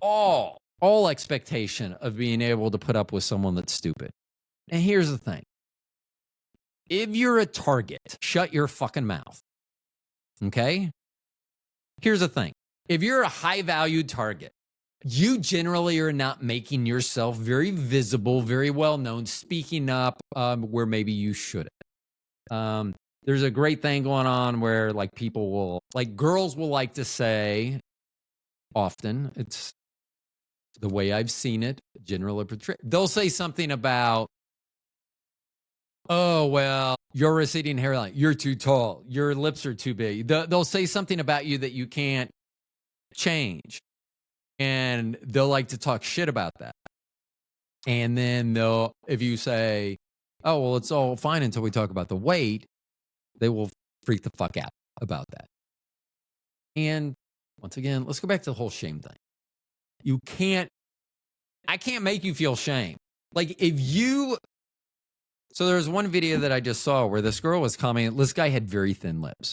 all expectation of being able to put up with someone that's stupid. And here's the thing. If you're a target, shut your fucking mouth. Okay? Here's the thing. If you're a high-valued target, you generally are not making yourself very visible, very well-known, speaking up where maybe you shouldn't. There's a great thing going on where, like, people will, like, girls will like to say, often, it's the way I've seen it, generally portrayed, they'll say something about, oh, well, your receding hairline, you're too tall, your lips are too big. They'll say something about you that you can't change. And they'll like to talk shit about that. And then if you say, oh, well, it's all fine until we talk about the weight, they will freak the fuck out about that. And once again, let's go back to the whole shame thing. I can't make you feel shame. Like, so there's one video that I just saw where this girl was commenting, this guy had very thin lips.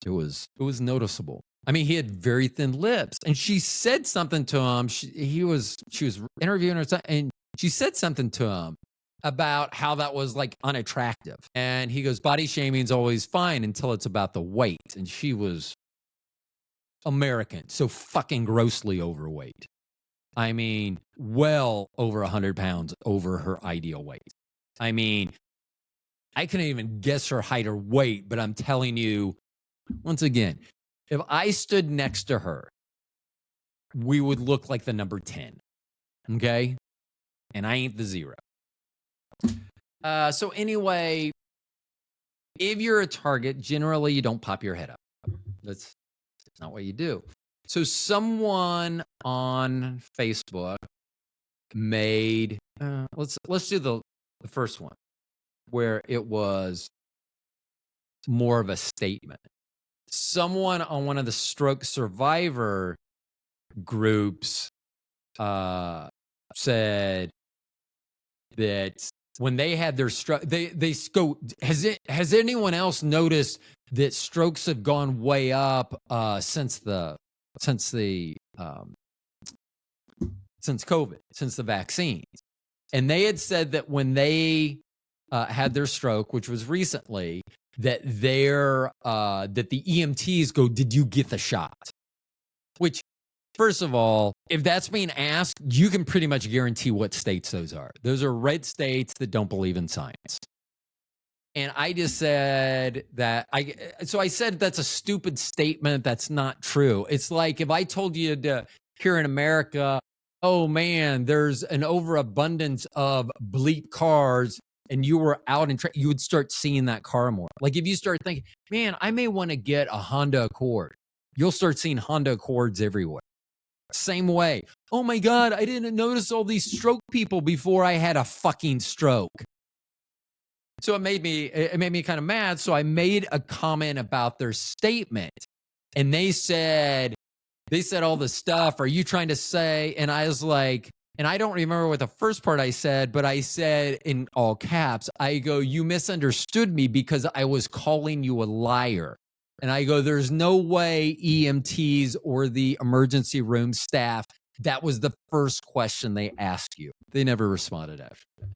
It was noticeable. I mean, he had very thin lips, and she said something to him. She was interviewing her, and she said something to him about how that was like unattractive. And he goes, body shaming is always fine until it's about the weight. And she was American, so fucking grossly overweight. I mean, well over 100 pounds over her ideal weight. I mean, I couldn't even guess her height or weight, but I'm telling you, once again, if I stood next to her, we would look like the number 10. Okay? And I ain't the 0. So anyway, if you're a target, generally you don't pop your head up. That's not what you do. So someone on Facebook made, let's do the first one, where it was more of a statement. Someone on one of the stroke survivor groups said, that when they had their stroke, they go. Has anyone else noticed that strokes have gone way up since COVID, since the vaccines? And they had said that when they had their stroke, which was recently, that that the EMTs go, "Did you get the shot?" Which, first of all, if that's being asked, you can pretty much guarantee what states those are. Those are red states that don't believe in science. And I just said that I said that's a stupid statement. That's not true. It's like if I told you here in America, oh man, there's an overabundance of bleep cars, and you were out and you would start seeing that car more. Like if you start thinking, man, I may want to get a Honda Accord, you'll start seeing Honda Accords everywhere. Same way. Oh my God, I didn't notice all these stroke people before I had a fucking stroke. So it made me kind of mad. So I made a comment about their statement, and they said all this stuff. Are you trying to say? And I was like, and I don't remember what the first part I said, but I said in all caps, I go, you misunderstood me because I was calling you a liar. And I go, there's no way EMTs or the emergency room staff, that was the first question they asked you. They never responded after that.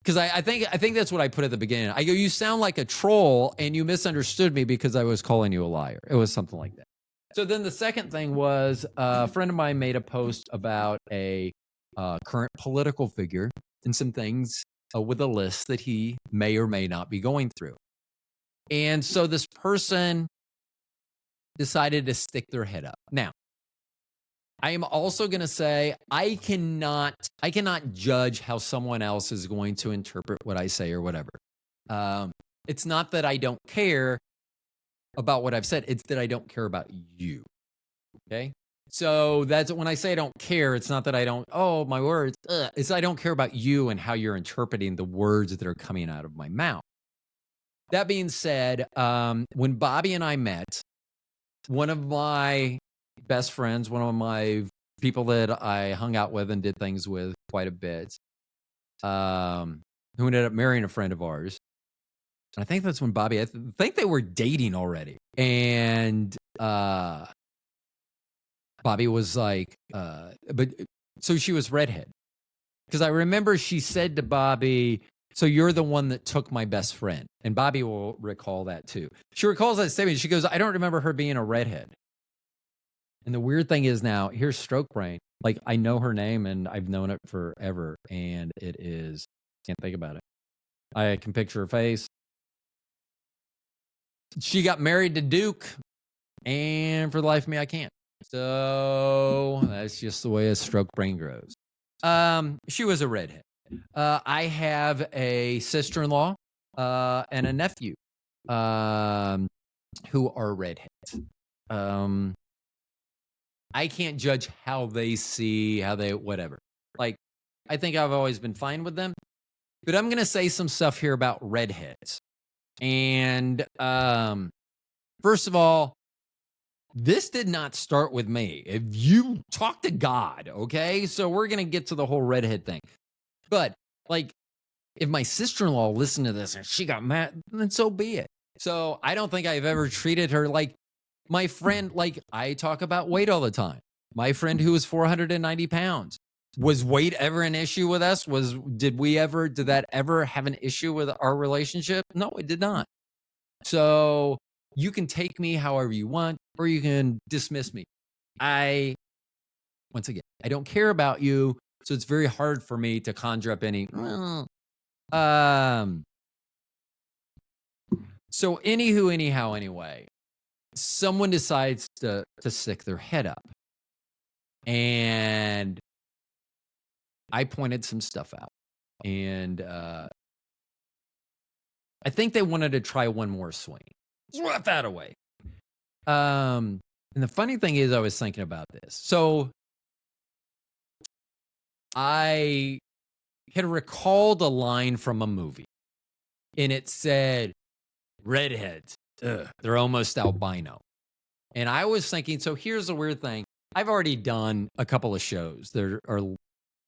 Because I think that's what I put at the beginning. I go, you sound like a troll, and you misunderstood me because I was calling you a liar. It was something like that. So then the second thing was a friend of mine made a post about a current political figure and some things with a list that he may or may not be going through. And so this person decided to stick their head up. Now, I am also going to say I cannot judge how someone else is going to interpret what I say or whatever. It's not that I don't care about what I've said. It's that I don't care about you. Okay? So that's when I say I don't care, it's not that I don't, oh, my words. It's I don't care about you and how you're interpreting the words that are coming out of my mouth. That being said, when Bobby and I met, one of my best friends, one of my people that I hung out with and did things with quite a bit, who ended up marrying a friend of ours. And I think that's when Bobby, I think they were dating already. And Bobby was like, so she was redhead. Because I remember she said to Bobby, so you're the one that took my best friend. And Bobby will recall that too. She recalls that statement. She goes, I don't remember her being a redhead. And the weird thing is now, here's stroke brain. Like, I know her name and I've known it forever. And it is, can't think about it. I can picture her face. She got married to Duke. And for the life of me, I can't. So that's just the way a stroke brain grows. She was a redhead. I have a sister-in-law and a nephew who are redheads. I can't judge how they see, whatever. Like, I think I've always been fine with them. But I'm going to say some stuff here about redheads. And first of all, this did not start with me. If you talk to God, okay? So we're going to get to the whole redhead thing. But, like, if my sister-in-law listened to this and she got mad, then so be it. So I don't think I've ever treated her like my friend. Like, I talk about weight all the time. My friend who was 490 pounds. Was weight ever an issue with us? Did that ever have an issue with our relationship? No, it did not. So you can take me however you want, or you can dismiss me. Once again, I don't care about you. So it's very hard for me to conjure up any. So anyway, someone decides to stick their head up, and I pointed some stuff out, and I think they wanted to try one more swing. Swat that away. And the funny thing is, I was thinking about this. So I had recalled a line from a movie, and it said, redheads, they're almost albino. And I was thinking, so here's the weird thing. I've already done a couple of shows. There are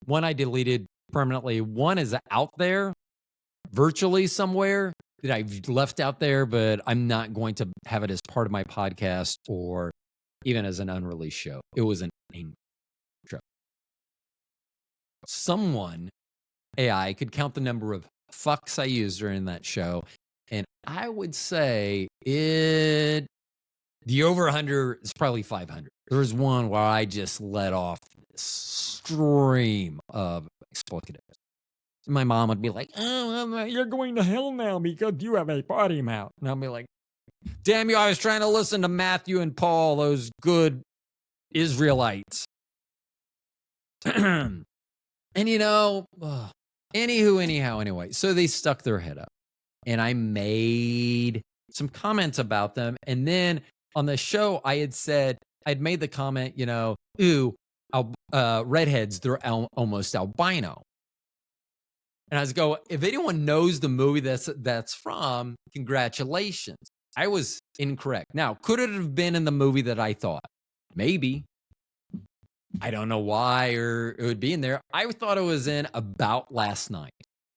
one I deleted permanently. One is out there virtually somewhere that I've left out there, but I'm not going to have it as part of my podcast or even as an unreleased show. It was an English show. Someone, AI, could count the number of fucks I used during that show, and I would say the over 100 is probably 500. There was one where I just let off this stream of expletives. My mom would be like, "Oh, you're going to hell now because you have a potty mouth." And I'll be like, "Damn you, I was trying to listen to Matthew and Paul, those good Israelites." And anyway, so they stuck their head up. And I made some comments about them. And then on the show, I'd made the comment, redheads, they're almost albino. And I was go, if anyone knows the movie that's from, congratulations. I was incorrect. Now, could it have been in the movie that I thought? Maybe. I don't know why or it would be in there. I thought it was in About Last Night.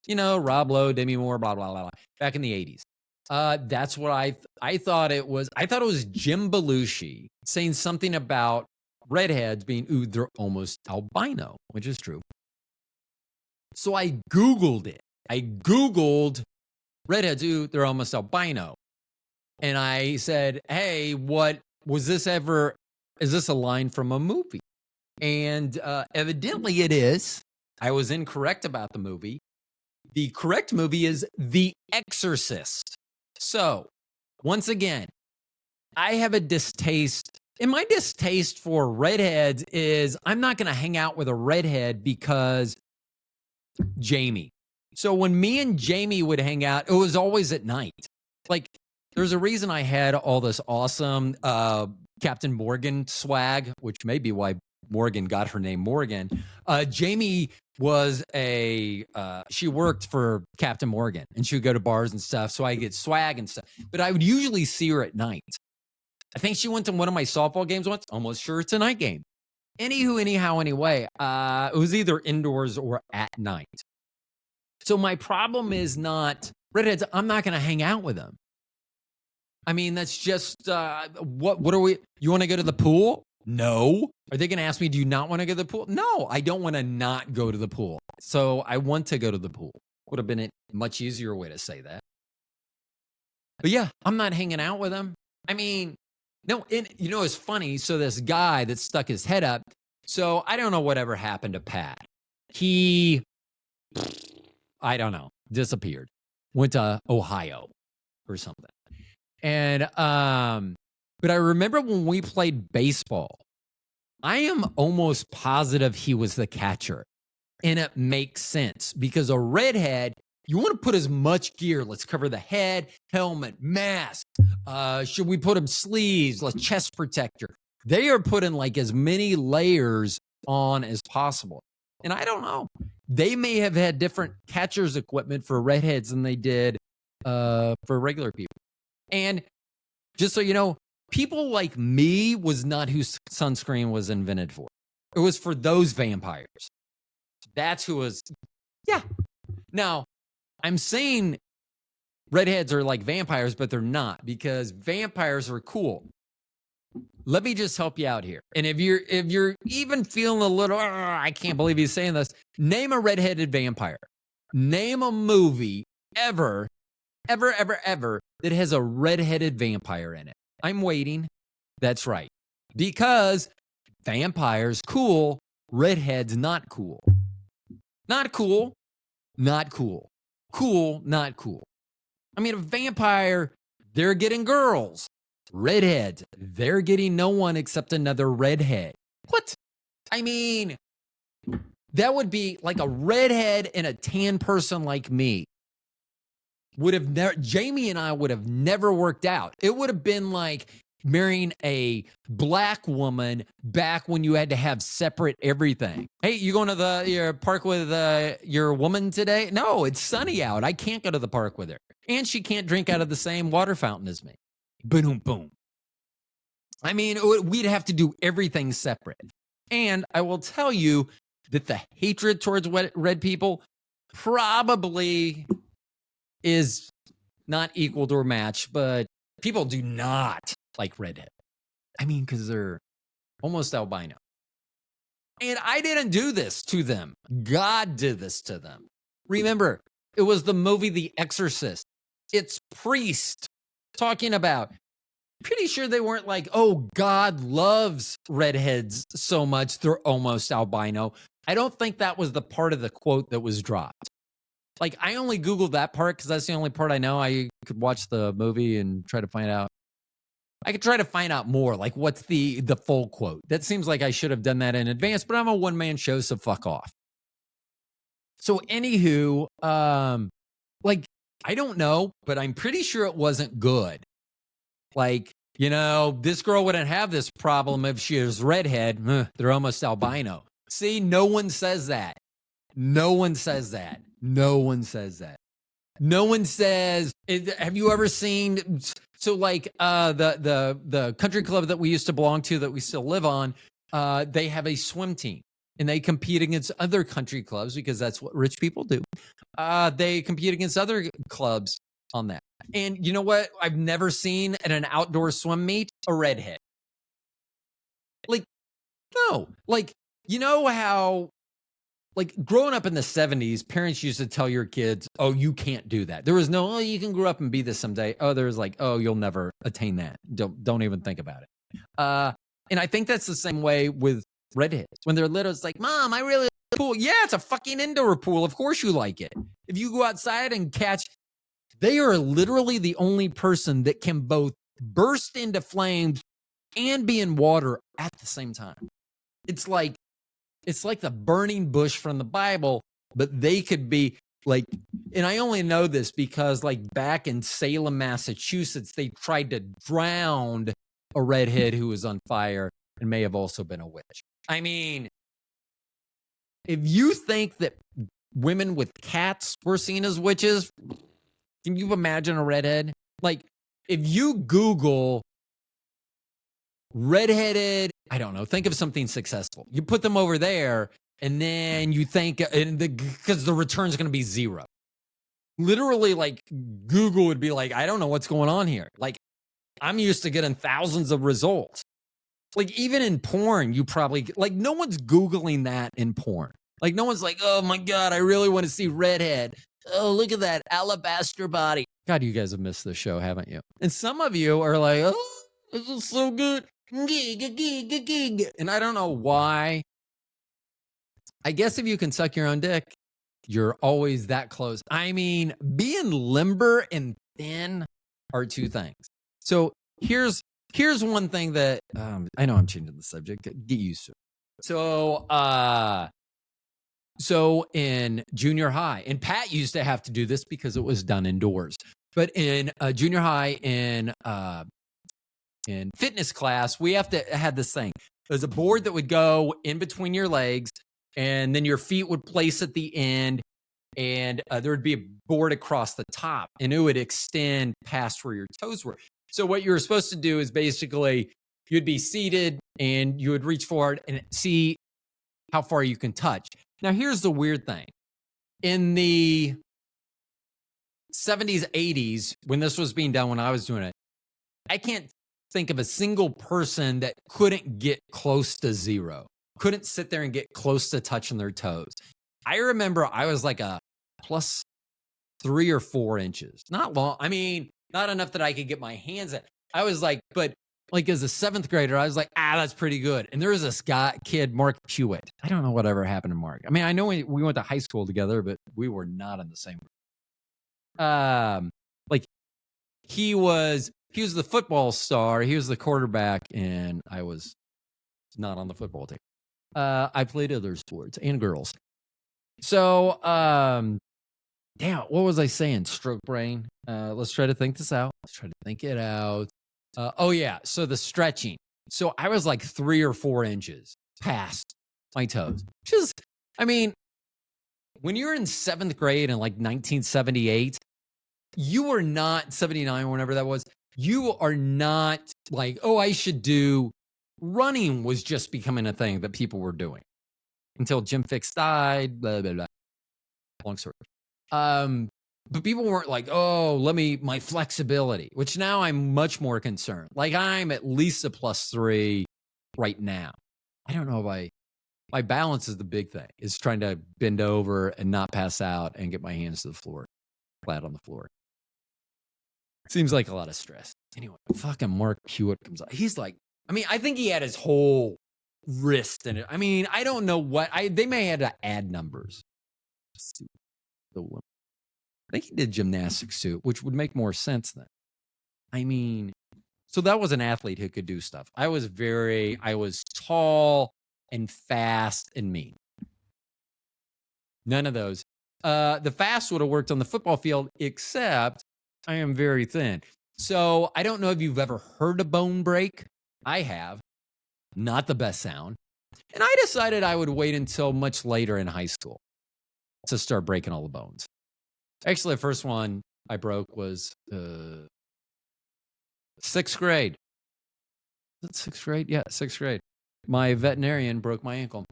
Rob Lowe, Demi Moore, blah, blah, blah, blah, back in the 80s. That's what I thought it was. I thought it was Jim Belushi saying something about redheads being, they're almost albino, which is true. So I Googled it. I Googled redheads, they're almost albino. And I said, hey, is this a line from a movie? And evidently it is. I was incorrect about the movie. The correct movie is The Exorcist. So, once again, I have a distaste. And my distaste for redheads is I'm not going to hang out with a redhead because Jamie. So when me and Jamie would hang out, it was always at night. Like, there's a reason I had all this awesome Captain Morgan swag, which may be why Morgan got her name Morgan. Jamie was she worked for Captain Morgan, and she would go to bars and stuff, so I get swag and stuff. But I would usually see her at night. I think she went to one of my softball games once. Almost sure it's a night game. Anyway, it was either indoors or at night. So my problem is not redheads. I'm not going to hang out with them. I mean, that's just, what are we, you want to go to the pool? No. Are they going to ask me, do you not want to go to the pool? No, I don't want to not go to the pool. So I want to go to the pool. Would have been a much easier way to say that. But yeah, I'm not hanging out with them. I mean, no, and it's funny. So this guy that stuck his head up. So I don't know whatever happened to Pat. I don't know, disappeared. Went to Ohio or something. And, but I remember when we played baseball, I am almost positive he was the catcher. And it makes sense because a redhead, you want to put as much gear. Let's cover the head, helmet, mask. Should we put him sleeves, like chest protector? They are putting like as many layers on as possible. And I don't know. They may have had different catcher's equipment for redheads than they did for regular people. And just so you know, people like me was not who sunscreen was invented for. It was for those vampires. That's who was, yeah. Now, I'm saying redheads are like vampires, but they're not because vampires are cool. Let me just help you out here. And if you're even feeling a little, I can't believe he's saying this, name a redheaded vampire. Name a movie ever that has a redheaded vampire in it. I'm waiting. That's right. Because vampires cool, redheads not cool. Not cool, not cool. Cool, not cool. I mean, a vampire, they're getting girls. Redheads, they're getting no one except another redhead. What? I mean, that would be like a redhead and a tan person like me. Jamie and I would have never worked out. It would have been like marrying a black woman back when you had to have separate everything. Hey, you going to your park with your woman today? No, it's sunny out. I can't go to the park with her. And she can't drink out of the same water fountain as me. Boom, boom. I mean, we'd have to do everything separate. And I will tell you, that the hatred towards red people probably is not equal or matched, but people do not like redhead. I mean, because they're almost albino. And I didn't do this to them. God did this to them. Remember, it was the movie The Exorcist. It's priest talking about. Pretty sure they weren't like, oh, God loves redheads so much they're almost albino. I don't think that was the part of the quote that was dropped. Like, I only Googled that part because that's the only part I know. I could watch the movie and try to find out. I could try to find out more, like what's the full quote. That seems like I should have done that in advance, but I'm a one-man show, so fuck off. So anywho, like, I don't know, but I'm pretty sure it wasn't good. Like, you know, this girl wouldn't have this problem if she was redhead. They're almost albino. See, no one says that. No one says that. No one says that. No one says, have you ever seen, so like the country club that we used to belong to that we still live on, they have a swim team and they compete against other country clubs because that's what rich people do. They compete against other clubs on that. And you know what? I've never seen at an outdoor swim meet a redhead. Like, no. Like, you know how, like, growing up in the 70s, parents used to tell your kids, oh, you can't do that. There was no, oh, you can grow up and be this someday. Oh, there was like, oh, you'll never attain that. Don't even think about it. And I think that's the same way with redheads. When they're little, it's like, Mom, I really like the pool. Yeah, it's a fucking indoor pool. Of course you like it. If you go outside and catch, they are literally the only person that can both burst into flames and be in water at the same time. It's like the burning bush from the Bible, but they could be like, and I only know this because like back in Salem, Massachusetts, they tried to drown a redhead who was on fire and may have also been a witch. I mean, if you think that women with cats were seen as witches, can you imagine a redhead? Like, if you Google redheaded, I don't know, think of something successful. You put them over there, and then you think, because the return's going to be zero. Literally, like, Google would be like, I don't know what's going on here. Like, I'm used to getting thousands of results. Like, even in porn, you probably, like, no one's Googling that in porn. Like, no one's like, oh my God, I really want to see redhead. Oh, look at that alabaster body. God, you guys have missed this show, haven't you? And some of you are like, oh, this is so good. And I don't know why. I guess if you can suck your own dick, you're always that close. I mean, being limber and thin are two things. So here's one thing that I know I'm changing the subject. Get used to it. So in junior high, and Pat used to have to do this because it was done indoors. But in junior high, in fitness class, we had this thing. There's a board that would go in between your legs, and then your feet would place at the end, and there would be a board across the top, and it would extend past where your toes were. So what you were supposed to do is basically you'd be seated, and you would reach forward and see how far you can touch. Now, here's the weird thing. In the 70s, 80s, when this was being done, when I was doing it, I can't think of a single person that couldn't get close to zero, couldn't sit there and get close to touching their toes. I remember I was like a plus 3 or 4 inches. Not long. I mean, not enough that I could get my hands at. I was like, but like as a 7th grader, I was like, that's pretty good. And there was this kid, Mark Hewitt. I don't know whatever happened to Mark. I mean, I know we went to high school together, but we were not in the same room. Like he was the football star. He was the quarterback, and I was not on the football team. I played other sports and girls. So, damn, what was I saying? Stroke brain. Let's try to think this out. Let's try to think it out. Oh, yeah. So the stretching. So I was like 3 or 4 inches past my toes. Just, I mean, when you're in 7th grade in like 1978, you were not 79, whenever that was. You are not like, oh, I should do. Running was just becoming a thing that people were doing. until Jim Fix died, blah, blah, blah. Long story. But people weren't like, oh, my flexibility, which now I'm much more concerned. Like I'm at least a +3 right now. I don't know if my balance is the big thing. Is trying to bend over and not pass out and get my hands to the floor, flat on the floor. Seems like a lot of stress. Anyway, fucking Mark Hewitt comes out. He's like, I think he had his whole wrist in it. I don't know what they may have to add numbers. I think he did gymnastics too, which would make more sense then. So that was an athlete who could do stuff. I was tall and fast and mean. None of those. The fast would have worked on the football field, except I am very thin. So I don't know if you've ever heard a bone break. I have. Not the best sound. And I decided I would wait until much later in high school to start breaking all the bones. Actually, the first one I broke was 6th grade. Is it 6th grade? Yeah, 6th grade. My veterinarian broke my ankle.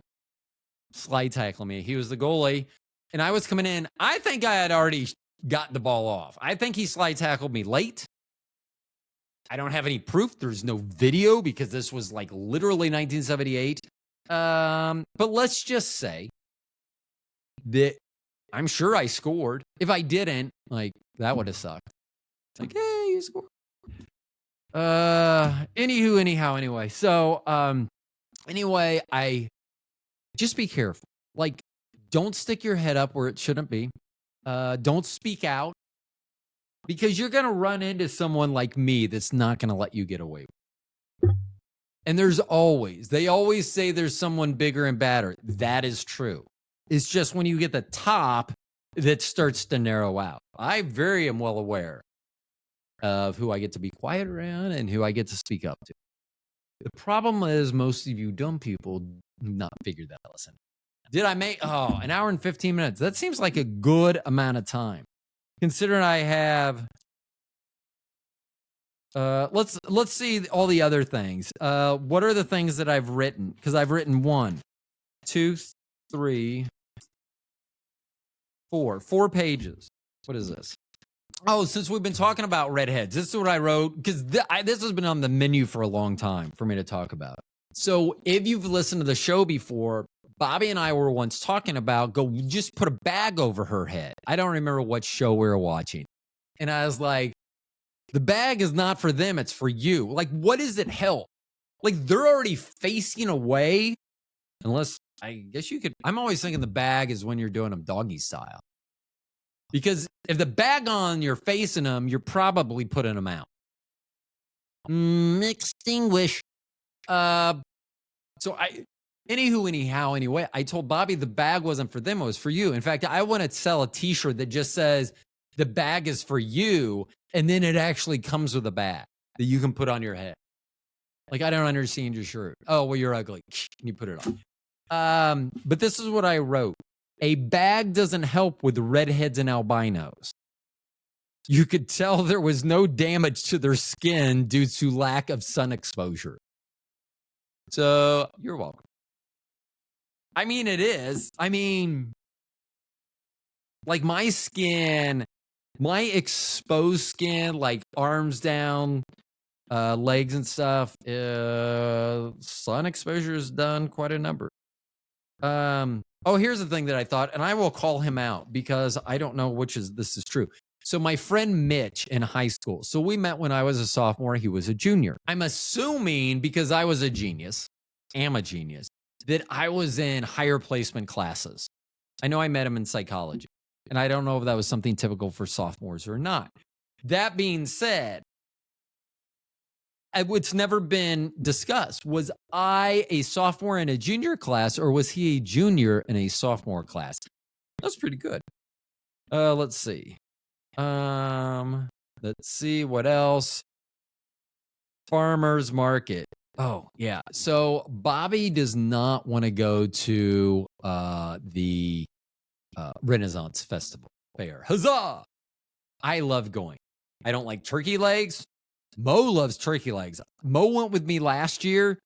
Slide tackling me. He was the goalie, and I was coming in. I think I had already got the ball off. I think he slide tackled me late. I don't have any proof. There's no video because this was like literally 1978. But let's just say that I'm sure I scored. If I didn't, that would have sucked. It's like, hey, you scored. Anyway. So, anyway, I just be careful. Don't stick your head up where it shouldn't be. Don't speak out because you're going to run into someone like me that's not going to let you get away with it. And they always say there's someone bigger and badder. That is true. It's just when you get the top that starts to narrow out. I am well aware of who I get to be quiet around and who I get to speak up to. The problem is most of you dumb people do not figure that lesson. Did I make an hour and 15 minutes? That seems like a good amount of time. Considering I have let's see all the other things. What are the things that I've written? Because I've written 1, 2, 3, 4 pages. What is this? Oh, since we've been talking about Redheads, this is what I wrote because this has been on the menu for a long time for me to talk about. So if you've listened to the show before, Bobby and I were once talking about just put a bag over her head. I don't remember what show we were watching. And I was like, the bag is not for them, it's for you. What does it help? They're already facing away. Unless, I guess you could, I'm always thinking the bag is when you're doing them doggy style. Because if the bag on, you're facing them, you're probably putting them out. Extinguish. Anyway, I told Bobby the bag wasn't for them, it was for you. In fact, I want to sell a t-shirt that just says the bag is for you, and then it actually comes with a bag that you can put on your head. I don't understand your shirt. Oh, well, you're ugly. Can you put it on? But this is what I wrote. A bag doesn't help with redheads and albinos. You could tell there was no damage to their skin due to lack of sun exposure. So, you're welcome. It is. My skin, my exposed skin, arms down, legs and stuff, sun exposure has done quite a number. Here's the thing that I thought, and I will call him out because I don't know this is true. So my friend Mitch in high school. So we met when I was a sophomore. He was a junior. I'm assuming because I was am a genius, that I was in higher placement classes. I know I met him in psychology, and I don't know if that was something typical for sophomores or not. That being said, it's never been discussed. Was I a sophomore in a junior class, or was he a junior in a sophomore class? That's pretty good. Let's see. Let's see what else. Farmers market. Oh, yeah. So Bobby does not want to go to the Renaissance Festival fair. Huzzah! I love going. I don't like turkey legs. Mo loves turkey legs. Mo went with me last year.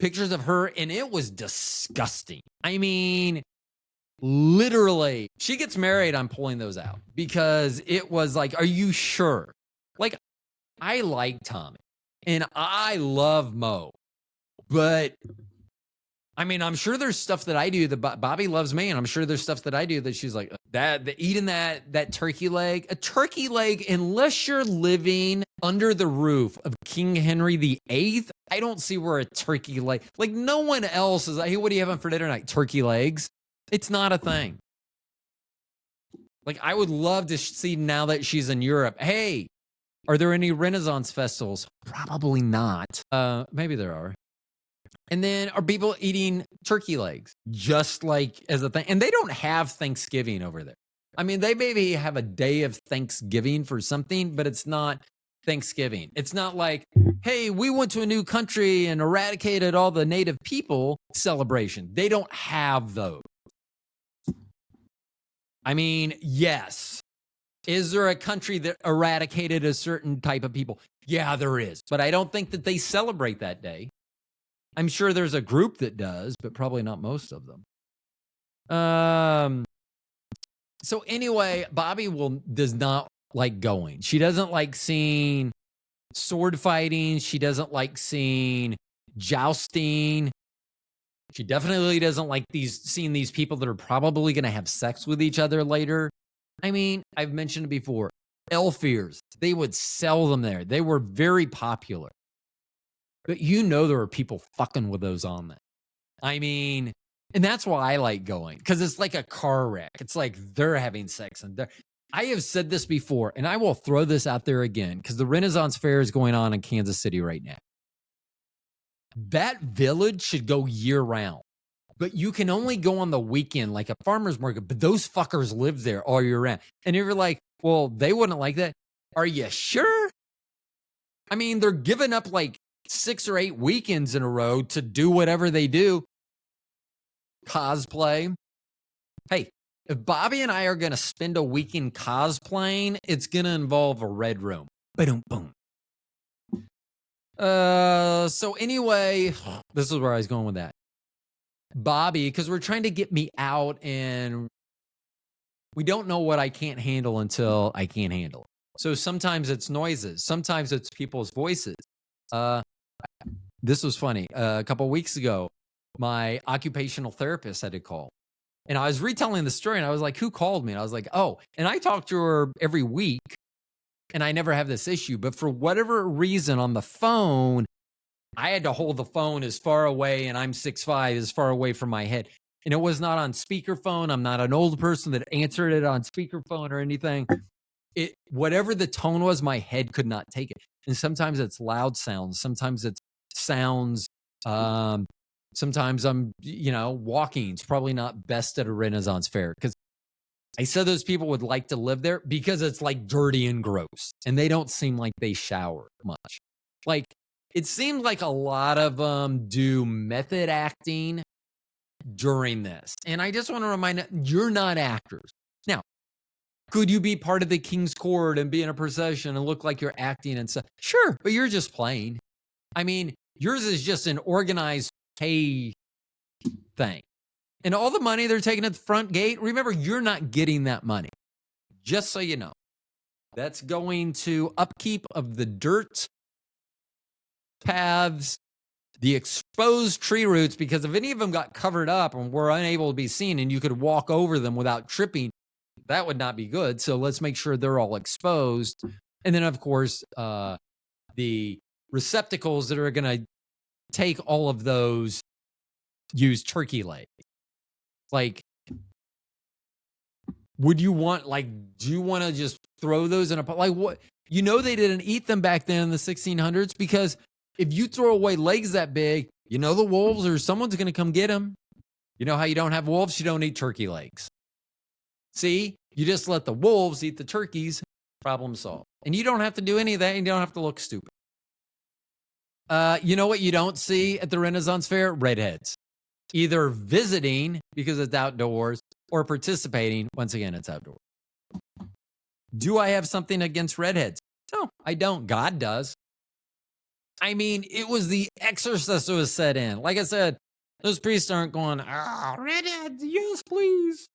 pictures of her, and it was disgusting. I mean, literally, she gets married, I'm pulling those out because it was like, are you sure? Like, I like Tommy and I love Mo, but I mean, I'm sure there's stuff that I do that Bobby loves me, and I'm sure there's stuff that I do that she's like eating that turkey leg, a turkey leg, unless you're living under the roof of King Henry VIII. I don't see where a turkey leg, like no one else is like, hey, what are you having for dinner tonight? Turkey legs. It's not a thing. Like, I would love to see now that she's in Europe. Hey, are there any Renaissance festivals? Probably not. Maybe there are. And then are people eating turkey legs just like as a thing? And they don't have Thanksgiving over there. I mean, they maybe have a day of Thanksgiving for something, but it's not Thanksgiving. It's not like, hey, we went to a new country and eradicated all the native people celebration. They don't have those. I mean, yes. Is there a country that eradicated a certain type of people? Yeah, there is. But I don't think that they celebrate that day. I'm sure there's a group that does, but probably not most of them. So anyway, Bobby does not like going. She doesn't like seeing sword fighting. She doesn't like seeing jousting. She definitely doesn't like seeing these people that are probably going to have sex with each other later. I mean, I've mentioned it before. Elf ears, they would sell them there. They were very popular. But you know there are people fucking with those on there. I mean, and that's why I like going, because it's like a car wreck. It's like they're having sex. And I have said this before, and I will throw this out there again, because the Renaissance Fair is going on in Kansas City right now. That village should go year-round. But you can only go on the weekend, like a farmer's market. But those fuckers live there all year round. And you're like, well, they wouldn't like that. Are you sure? I mean, they're giving up like 6 or 8 weekends in a row to do whatever they do. Cosplay. Hey, if Bobby and I are going to spend a weekend cosplaying, it's going to involve a red room. Boom, boom. So anyway, this is where I was going with that. Bobby, because we're trying to get me out, and we don't know what I can't handle until I can't handle it. So sometimes it's noises. Sometimes it's people's voices. This was funny. A couple of weeks ago, my occupational therapist had to call. And I was retelling the story, and I was like, who called me? And I was like, oh. And I talk to her every week, and I never have this issue. But for whatever reason on the phone, I had to hold the phone as far away, and I'm 6'5", as far away from my head. And it was not on speakerphone. I'm not an old person that answered it on speakerphone or anything. Whatever the tone was, my head could not take it. And sometimes it's loud sounds. Sometimes it's sounds. Sometimes I'm, walking. It's probably not best at a Renaissance fair, because I said those people would like to live there because it's like dirty and gross, and they don't seem like they shower much. Like, it seems like a lot of them do method acting during this. And I just want to remind you, you're not actors. Now, could you be part of the King's Court and be in a procession and look like you're acting and stuff? Sure, but you're just playing. I mean, yours is just an organized pay thing. And all the money they're taking at the front gate, remember, you're not getting that money. Just so you know. That's going to upkeep of the dirt paths, the exposed tree roots, because if any of them got covered up and were unable to be seen and you could walk over them without tripping, that would not be good. So let's make sure they're all exposed. And then, of course, the receptacles that are going to take all of those use turkey legs. Like, would you want, do you want to just throw those in a pot? Like, what? You know, they didn't eat them back then in the 1600s, because if you throw away legs that big, the wolves or someone's going to come get them. You know how you don't have wolves? You don't eat turkey legs. See, you just let the wolves eat the turkeys. Problem solved. And you don't have to do any of that. And you don't have to look stupid. You know what you don't see at the Renaissance Fair? Redheads. Either visiting because it's outdoors, or participating. Once again, it's outdoors. Do I have something against redheads? No, I don't. God does. I mean, it was The Exorcist that was set in. Like I said, those priests aren't going, oh, redheads, yes, please.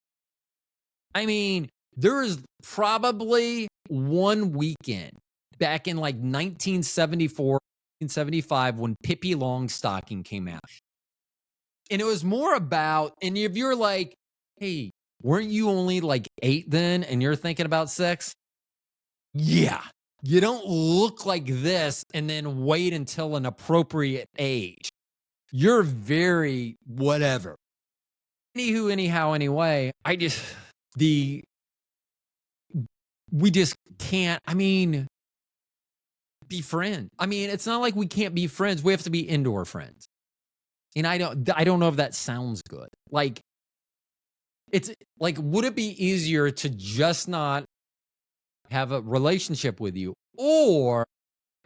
I mean, there is probably one weekend back in like 1974, 1975 when Pippi Longstocking came out. And it was more about, and if you're like, hey, weren't you only like 8 then and you're thinking about sex? Yeah. You don't look like this and then wait until an appropriate age. You're very whatever. Anywho, anyhow, anyway, we just can't, be friends. I mean, it's not like we can't be friends. We have to be indoor friends. And I don't know if that sounds good. Like, it's like, would it be easier to just not have a relationship with you or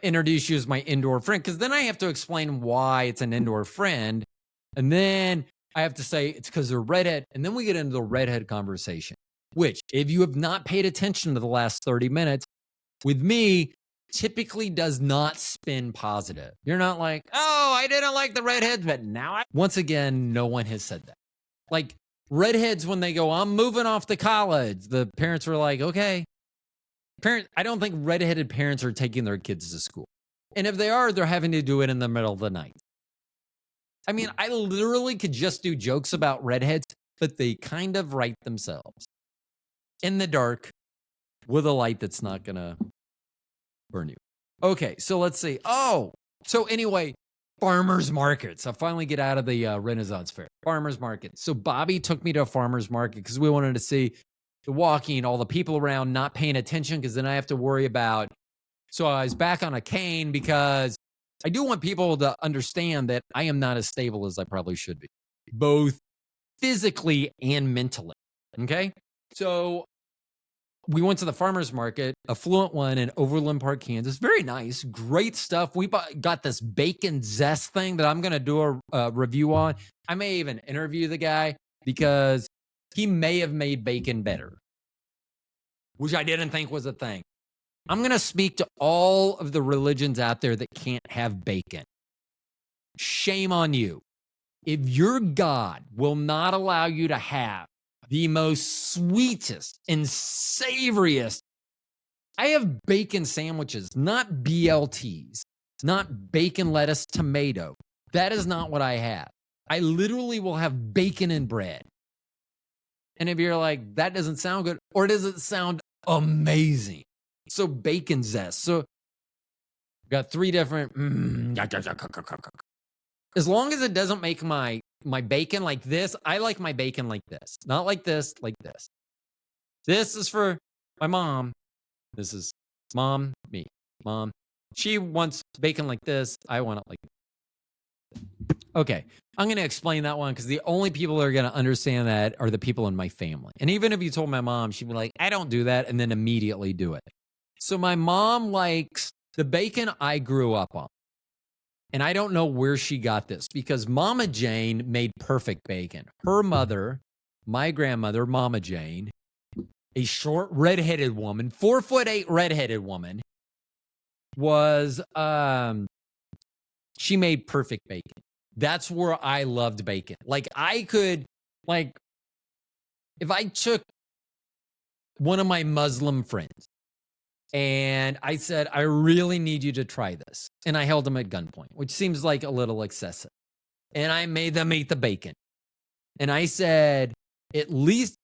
introduce you as my indoor friend? Because then I have to explain why it's an indoor friend. And then I have to say it's because they're redhead. And then we get into the redhead conversation, which, if you have not paid attention to the last 30 minutes, with me, typically does not spin positive. You're not like, oh, I didn't like the redheads, but now once again, no one has said that. Like, redheads, when they go, I'm moving off to college, the parents were like, okay. I don't think redheaded parents are taking their kids to school. And if they are, they're having to do it in the middle of the night. I mean, I literally could just do jokes about redheads, but they kind of write themselves in the dark with a light that's not going to burn you. Okay, so let's see. Oh, so anyway, farmers markets. I finally get out of the Renaissance fair. Farmers market. So Bobby took me to a farmers market because we wanted to see the walking, all the people around not paying attention, because then I have to worry about. So I was back on a cane because I do want people to understand that I am not as stable as I probably should be, both physically and mentally. Okay, so we went to the farmer's market, affluent one in Overland Park, Kansas. Very nice. Great stuff. We got this bacon zest thing that I'm going to do a review on. I may even interview the guy because he may have made bacon better, which I didn't think was a thing. I'm going to speak to all of the religions out there that can't have bacon. Shame on you. If your God will not allow you to have the most sweetest and savoriest, I have bacon sandwiches, not BLTs, not bacon, lettuce, tomato. That is not what I have. I literally will have bacon and bread. And if you're like, that doesn't sound good, or does it sound amazing? So bacon zest. So got 3 different. As long as it doesn't make my bacon like this, I like my bacon like this. Not like this, like this. This is for my mom. This is mom, me. Mom. She wants bacon like this. I want it like this. Okay. I'm going to explain that one because the only people that are going to understand that are the people in my family. And even if you told my mom, she'd be like, I don't do that, and then immediately do it. So my mom likes the bacon I grew up on. And I don't know where she got this because Mama Jane made perfect bacon. Her mother, my grandmother, Mama Jane, a short redheaded woman, 4'8" redheaded woman, was she made perfect bacon. That's where I loved bacon. Like, I could, like, if I took one of my Muslim friends and I said, I really need you to try this, and I held them at gunpoint, which seems like a little excessive, and I made them eat the bacon, and I said, at least,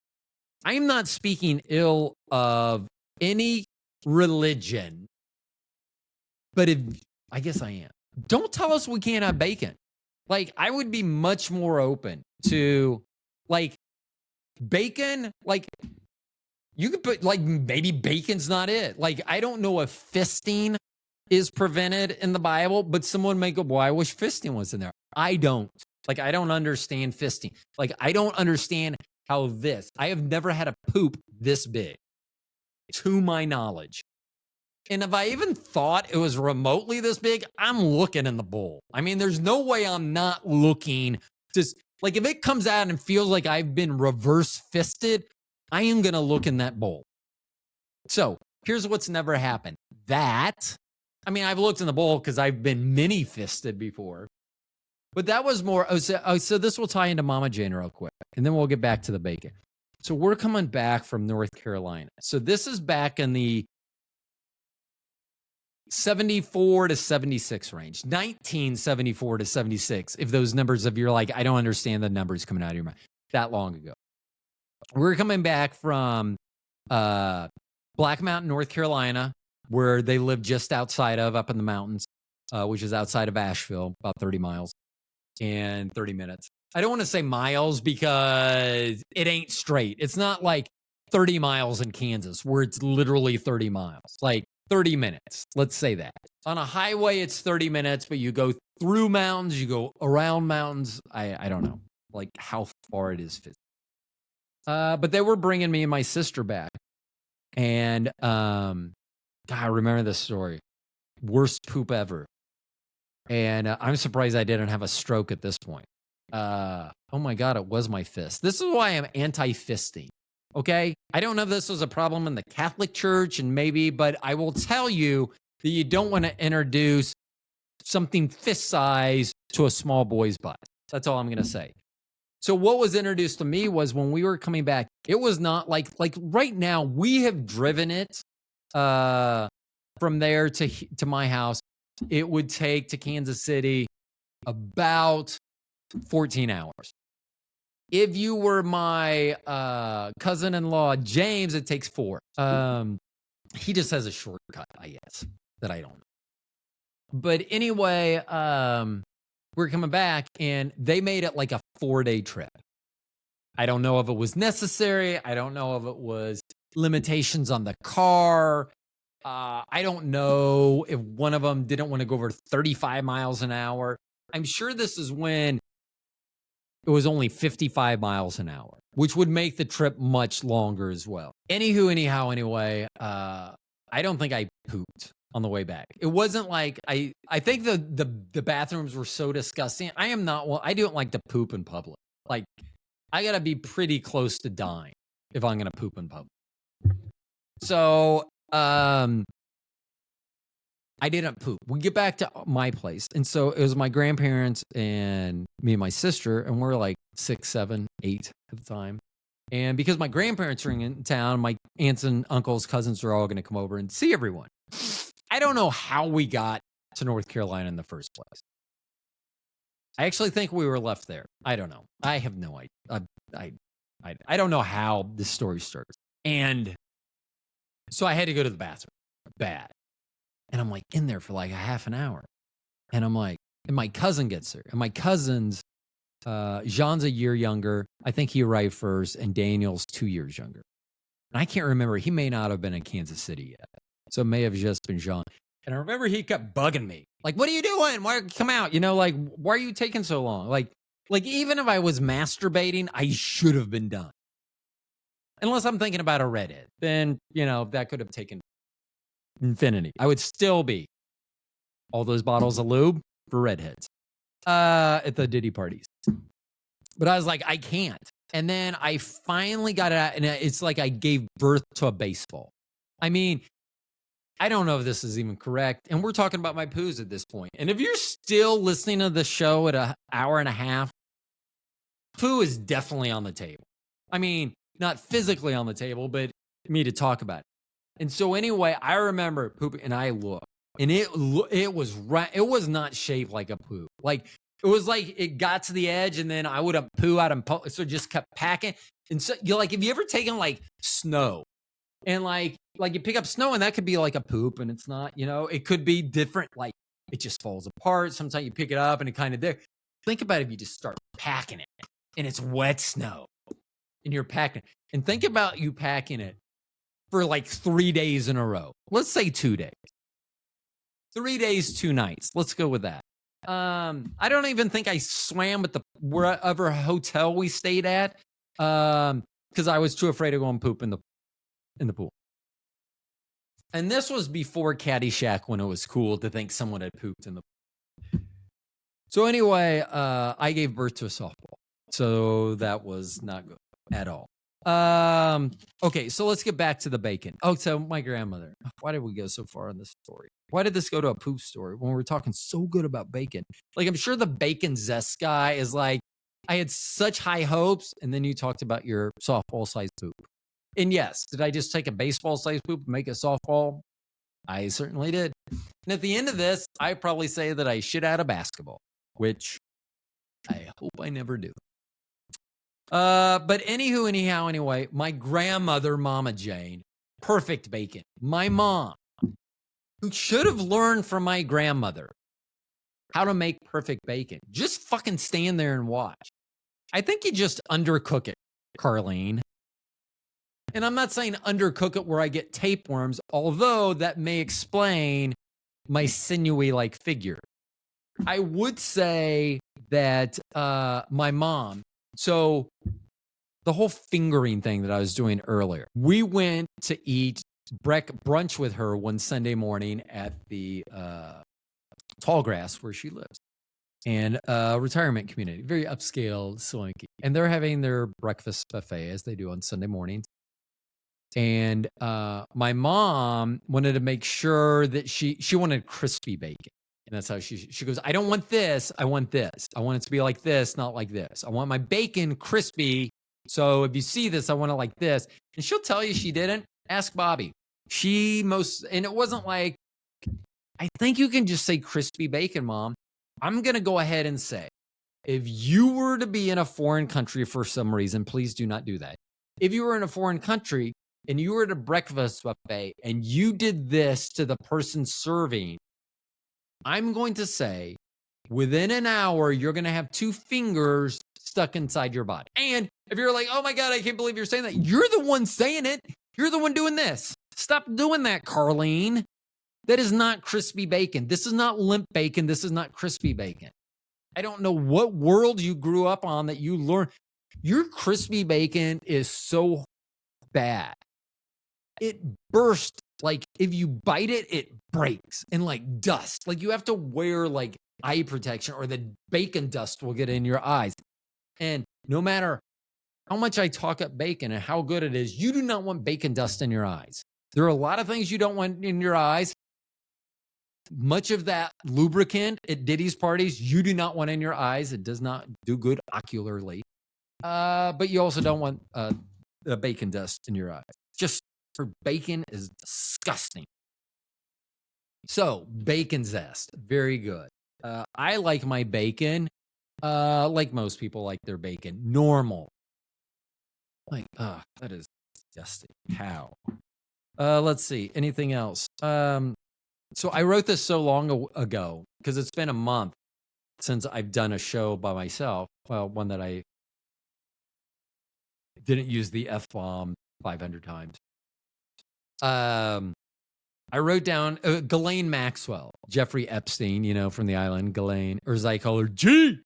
I'm not speaking ill of any religion, but I guess I am. Don't tell us we can't have bacon. Like, I would be much more open to, like, bacon, like, you could put, like, maybe bacon's not it. Like, I don't know if fisting is prevented in the Bible, but someone may go, well, I wish fisting was in there. I don't. Like, I don't understand fisting. Like, I don't understand how I have never had a poop this big, to my knowledge. And if I even thought it was remotely this big, I'm looking in the bowl. I mean, there's no way I'm not looking. Just like, if it comes out and feels like I've been reverse fisted, I am going to look in that bowl. So here's what's never happened. That I mean, I've looked in the bowl because I've been mini fisted before. But that was more. So this will tie into Mama Jane real quick, and then we'll get back to the bacon. So we're coming back from North Carolina. So this is back in the 74 to 76 range, 1974 to 76. If those numbers, if you're like, I don't understand the numbers coming out of your mind, that long ago. We're coming back from Black Mountain, North Carolina, where they live just outside of, up in the mountains, which is outside of Asheville, about 30 miles and 30 minutes. I don't want to say miles because it ain't straight. It's not like 30 miles in Kansas where it's literally 30 miles, like 30 minutes. Let's say that. On a highway, it's 30 minutes, but you go through mountains, you go around mountains. I don't know like how far it is physically. But they were bringing me and my sister back. And God, I remember this story. Worst poop ever. And I'm surprised I didn't have a stroke at this point. Oh my God, it was my fist. This is why I'm anti-fisting. Okay? I don't know if this was a problem in the Catholic Church and maybe, but I will tell you that you don't want to introduce something fist size to a small boy's butt. That's all I'm going to say. So what was introduced to me was when we were coming back, it was not like right now we have driven it from there to my house. It would take to Kansas City about 14 hours. If you were my cousin-in-law, James, it takes 4. He just has a shortcut, I guess, that I don't know. But anyway, we're coming back, and they made it like a 4-day trip. I don't know if it was necessary. I don't know if it was limitations on the car. I don't know if one of them didn't want to go over 35 miles an hour. I'm sure this is when it was only 55 miles an hour, which would make the trip much longer as well. Anyway, I don't think I pooped on the way back. It wasn't like I think the bathrooms were so disgusting. I don't like to poop in public. Like I gotta be pretty close to dying if I'm gonna poop in public. So I didn't poop. We get back to my place. And so it was my grandparents and me and my sister, and we're like 6, 7, 8 at the time. And because my grandparents are in town, my aunts and uncles, cousins are all going to come over and see everyone. I don't know how we got to North Carolina in the first place. I actually think we were left there. I don't know. I have no idea. I don't know how this story starts. And so I had to go to the bathroom. Bad. And I'm like in there for like a half an hour. And I'm like, and my cousin gets there. And my cousin's, Jean's a year younger. I think he arrived first. And Daniel's 2 years younger. And I can't remember. He may not have been in Kansas City yet. So it may have just been Jean. And I remember he kept bugging me. Like, what are you doing? Why come out? You know, like, why are you taking so long? Like even if I was masturbating, I should have been done. Unless I'm thinking about a redhead. Then, you know, that could have taken infinity. I would still be all those bottles of lube for redheads at the Diddy parties. But I was like, I can't. And then I finally got it out, and it's like I gave birth to a baseball. I mean, I don't know if this is even correct. And we're talking about my poos at this point. And if you're still listening to the show at an hour and a half, poo is definitely on the table. I mean, not physically on the table, but me to talk about it. And so anyway, I remember pooping, and I looked, and it was right. It was not shaped like a poo. Like it was like it got to the edge, and then I would have poo out and so just kept packing. And so you're like, have you ever taken like snow, and like you pick up snow, and that could be like a poop, and it's not. You know, it could be different. Like it just falls apart. Sometimes you pick it up, and it kind of there. Think about if you just start packing it, and it's wet snow, and you're packing it, and think about you packing it for like 3 days in a row. Let's say 2 days. 3 days, 2 nights. Let's go with that. I don't even think I swam at the wherever hotel we stayed at because I was too afraid to go and poop in the pool. And this was before Caddyshack when it was cool to think someone had pooped in the pool. So anyway, I gave birth to a softball. So that was not good at all. Okay, so let's get back to the bacon. Oh, so my grandmother. Why did we go so far in this story? Why did this go to a poop story when we're talking so good about bacon? Like, I'm sure the bacon zest guy is like, I had such high hopes, and then you talked about your softball sized poop. And yes, did I just take a baseball sized poop and make a softball? I certainly did. And at the end of this, I probably say that I shit out a basketball, which I hope I never do. But anywho, anyhow, anyway, my grandmother, Mama Jane, perfect bacon. My mom, who should have learned from my grandmother how to make perfect bacon, just fucking stand there and watch. I think you just undercook it, Carlene. And I'm not saying undercook it where I get tapeworms, although that may explain my sinewy like figure. I would say that my mom, so the whole fingering thing that I was doing earlier, we went to eat brunch with her one Sunday morning at the Tallgrass where she lives, and retirement community, very upscale, swanky. And they're having their breakfast buffet as they do on Sunday mornings. And my mom wanted to make sure that she wanted crispy bacon. And that's how she goes, I don't want this. I want this. I want it to be like this, not like this. I want my bacon crispy. So if you see this, I want it like this. And she'll tell you she didn't. Ask Bobby. And it wasn't like, I think you can just say crispy bacon, Mom. I'm going to go ahead and say, if you were to be in a foreign country for some reason, please do not do that. If you were in a foreign country and you were at a breakfast buffet and you did this to the person serving, I'm going to say within an hour, you're going to have 2 fingers stuck inside your body. And if you're like, oh my God, I can't believe you're saying that. You're the one saying it. You're the one doing this. Stop doing that, Carlene. That is not crispy bacon. This is not limp bacon. This is not crispy bacon. I don't know what world you grew up on that you learned. Your crispy bacon is so bad. It bursts. Like if you bite it, it breaks and like dust. Like you have to wear like eye protection or the bacon dust will get in your eyes. And no matter how much I talk up bacon and how good it is, you do not want bacon dust in your eyes. There are a lot of things you don't want in your eyes. Much of that lubricant at Diddy's parties, you do not want in your eyes. It does not do good ocularly. But you also don't want the bacon dust in your eyes. Just for bacon is disgusting. So bacon zest, very good. I like my bacon, like most people like their bacon, normal. Like, that is disgusting. How? Let's see. Anything else? So I wrote this so long ago because it's been a month since I've done a show by myself. Well, one that I didn't use the F-bomb 500 times. I wrote down Ghislaine Maxwell, Jeffrey Epstein, from the island, Ghislaine, or as I call her, G.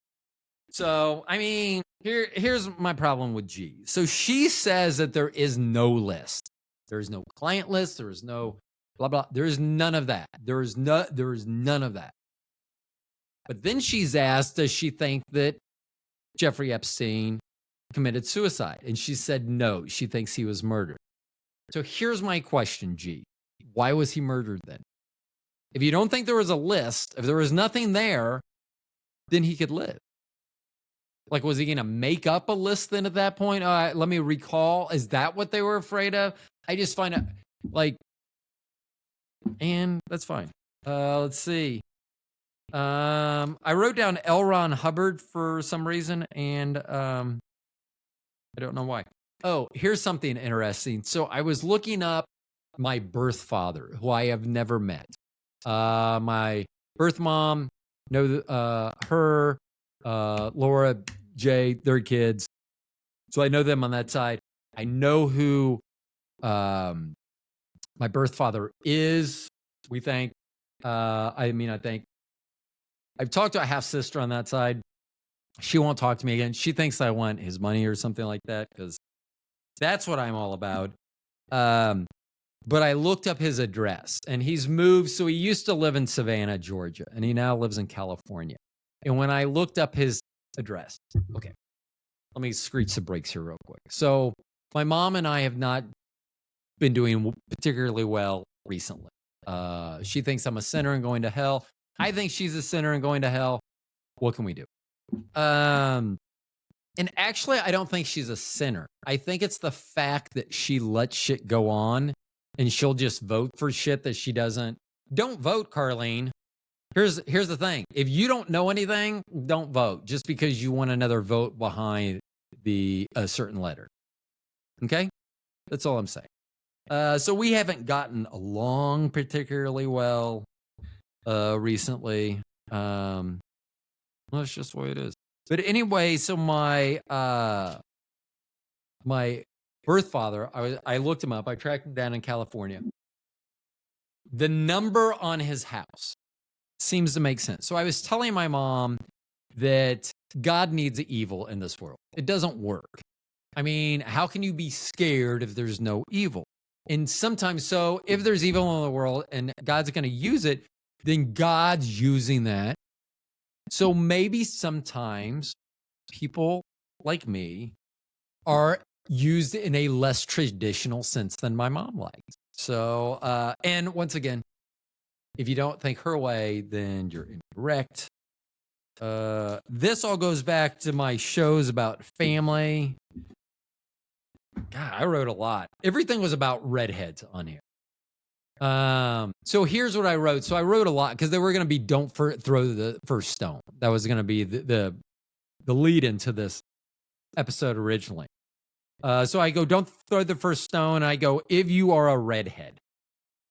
So, I mean, here's my problem with G. So she says that there is no list. There is no client list. There is no blah, blah. There is none of that. There is none of that. But then she's asked, does she think that Jeffrey Epstein committed suicide? And she said no. She thinks he was murdered. So here's my question, G. Why was he murdered then? If you don't think there was a list, if there was nothing there, then he could live. Like, was he going to make up a list then at that point? Let me recall. Is that what they were afraid of? I just find it like, and that's fine. Let's see. I wrote down L. Ron Hubbard for some reason, and I don't know why. Oh, here's something interesting. So I was looking up my birth father, who I have never met. My birth mom, her, Laura, Jay, their kids. So I know them on that side. I know who my birth father is. We think. I think I've talked to a half sister on that side. She won't talk to me again. She thinks I want his money or something like that because that's what I'm all about. But I looked up his address and he's moved. So he used to live in Savannah, Georgia, and he now lives in California. And when I looked up his address, okay, let me screech the brakes here real quick. So my mom and I have not been doing particularly well recently. She thinks I'm a sinner and going to hell. I think she's a sinner and going to hell. What can we do? And actually, I don't think she's a sinner. I think it's the fact that she lets shit go on and she'll just vote for shit that she doesn't. Don't vote, Carlene. Here's the thing. If you don't know anything, don't vote just because you want another vote behind a certain letter. Okay? That's all I'm saying. So we haven't gotten along particularly well recently. Well, that's just the way it is. But anyway, so my birth father, I looked him up. I tracked him down in California. The number on his house seems to make sense. So I was telling my mom that God needs evil in this world. It doesn't work. I mean, how can you be scared if there's no evil? And sometimes, so if there's evil in the world and God's going to use it, then God's using that. So maybe sometimes people like me are used in a less traditional sense than my mom likes. So, and once again, if you don't think her way, then you're incorrect. This all goes back to my shows about family. God, I wrote a lot. Everything was about redheads on here. So here's what I wrote. So I wrote a lot because they were going to be don't throw the first stone. That was going to be the lead into this episode originally. So I go, don't throw the first stone. I go, if you are a redhead.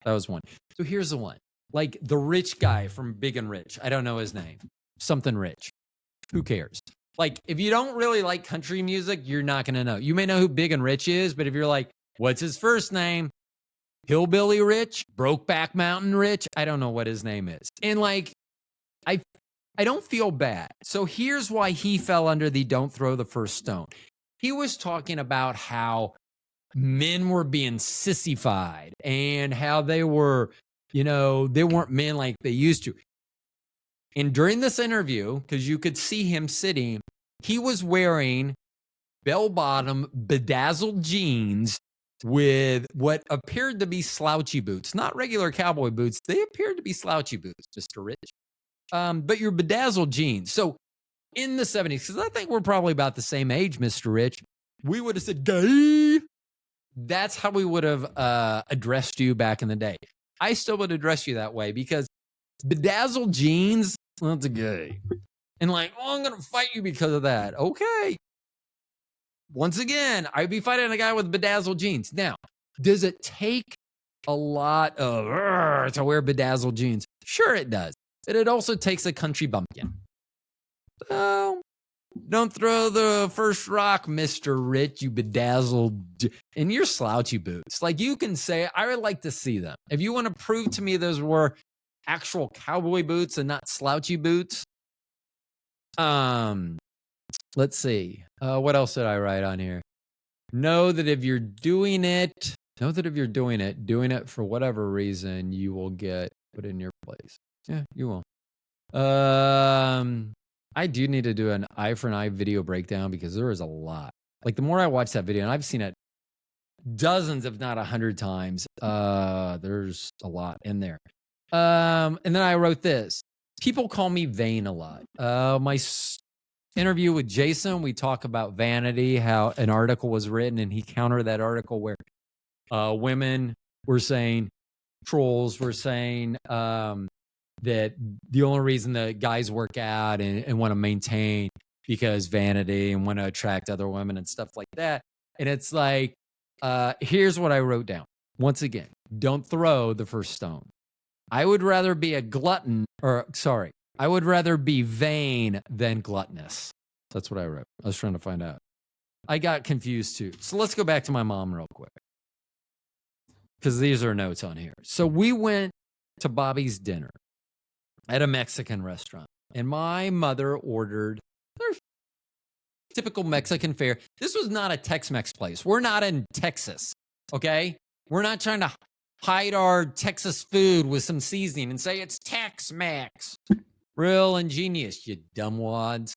That was one. So here's the one. Like the rich guy from Big and Rich. I don't know his name. Something rich. Who cares? Like, if you don't really like country music, you're not going to know. You may know who Big and Rich is, but if you're like, what's his first name? Hillbilly Rich? Brokeback Mountain Rich? I don't know what his name is. And like, I don't feel bad. So here's why he fell under the don't throw the first stone. He was talking about how men were being sissified and how they were, they weren't men like they used to. And during this interview, because you could see him sitting, he was wearing bell-bottom bedazzled jeans with what appeared to be slouchy boots, not regular cowboy boots. They appeared to be slouchy boots, Mr. Rich. But your bedazzled jeans. So in the 70s, because I think we're probably about the same age, Mr. Rich, we would have said, gay. That's how we would have addressed you back in the day. I still would address you that way because bedazzled jeans, that's a gay. And like, oh, I'm going to fight you because of that. Okay. Once again, I'd be fighting a guy with bedazzled jeans. Now, does it take a lot of to wear bedazzled jeans? Sure it does. But it also takes a country bumpkin. So, don't throw the first rock, Mr. Rich, you bedazzled. And your slouchy boots. Like you can say, I would like to see them. If you want to prove to me those were actual cowboy boots and not slouchy boots. Let's see. What else did I write on here? Know that if you're doing it, doing it for whatever reason, you will get put in your place. Yeah, you will. I do need to do an eye for an eye video breakdown because there is a lot. Like the more I watch that video, and I've seen it dozens, if not 100 times, there's a lot in there. And then I wrote this. People call me vain a lot. My interview with Jason, we talk about vanity, how an article was written, and he countered that article where women were saying, trolls were saying that the only reason that guys work out and want to maintain because vanity and want to attract other women and stuff like that. And it's like, here's what I wrote down. Once again, don't throw the first stone. I would rather be I would rather be vain than gluttonous. That's what I wrote. I was trying to find out. I got confused too. So let's go back to my mom real quick. Because these are notes on here. So we went to Bobby's dinner at a Mexican restaurant. And my mother ordered their typical Mexican fare. This was not a Tex-Mex place. We're not in Texas, okay? We're not trying to hide our Texas food with some seasoning and say it's Tex-Mex. Real ingenious, you dumbwads.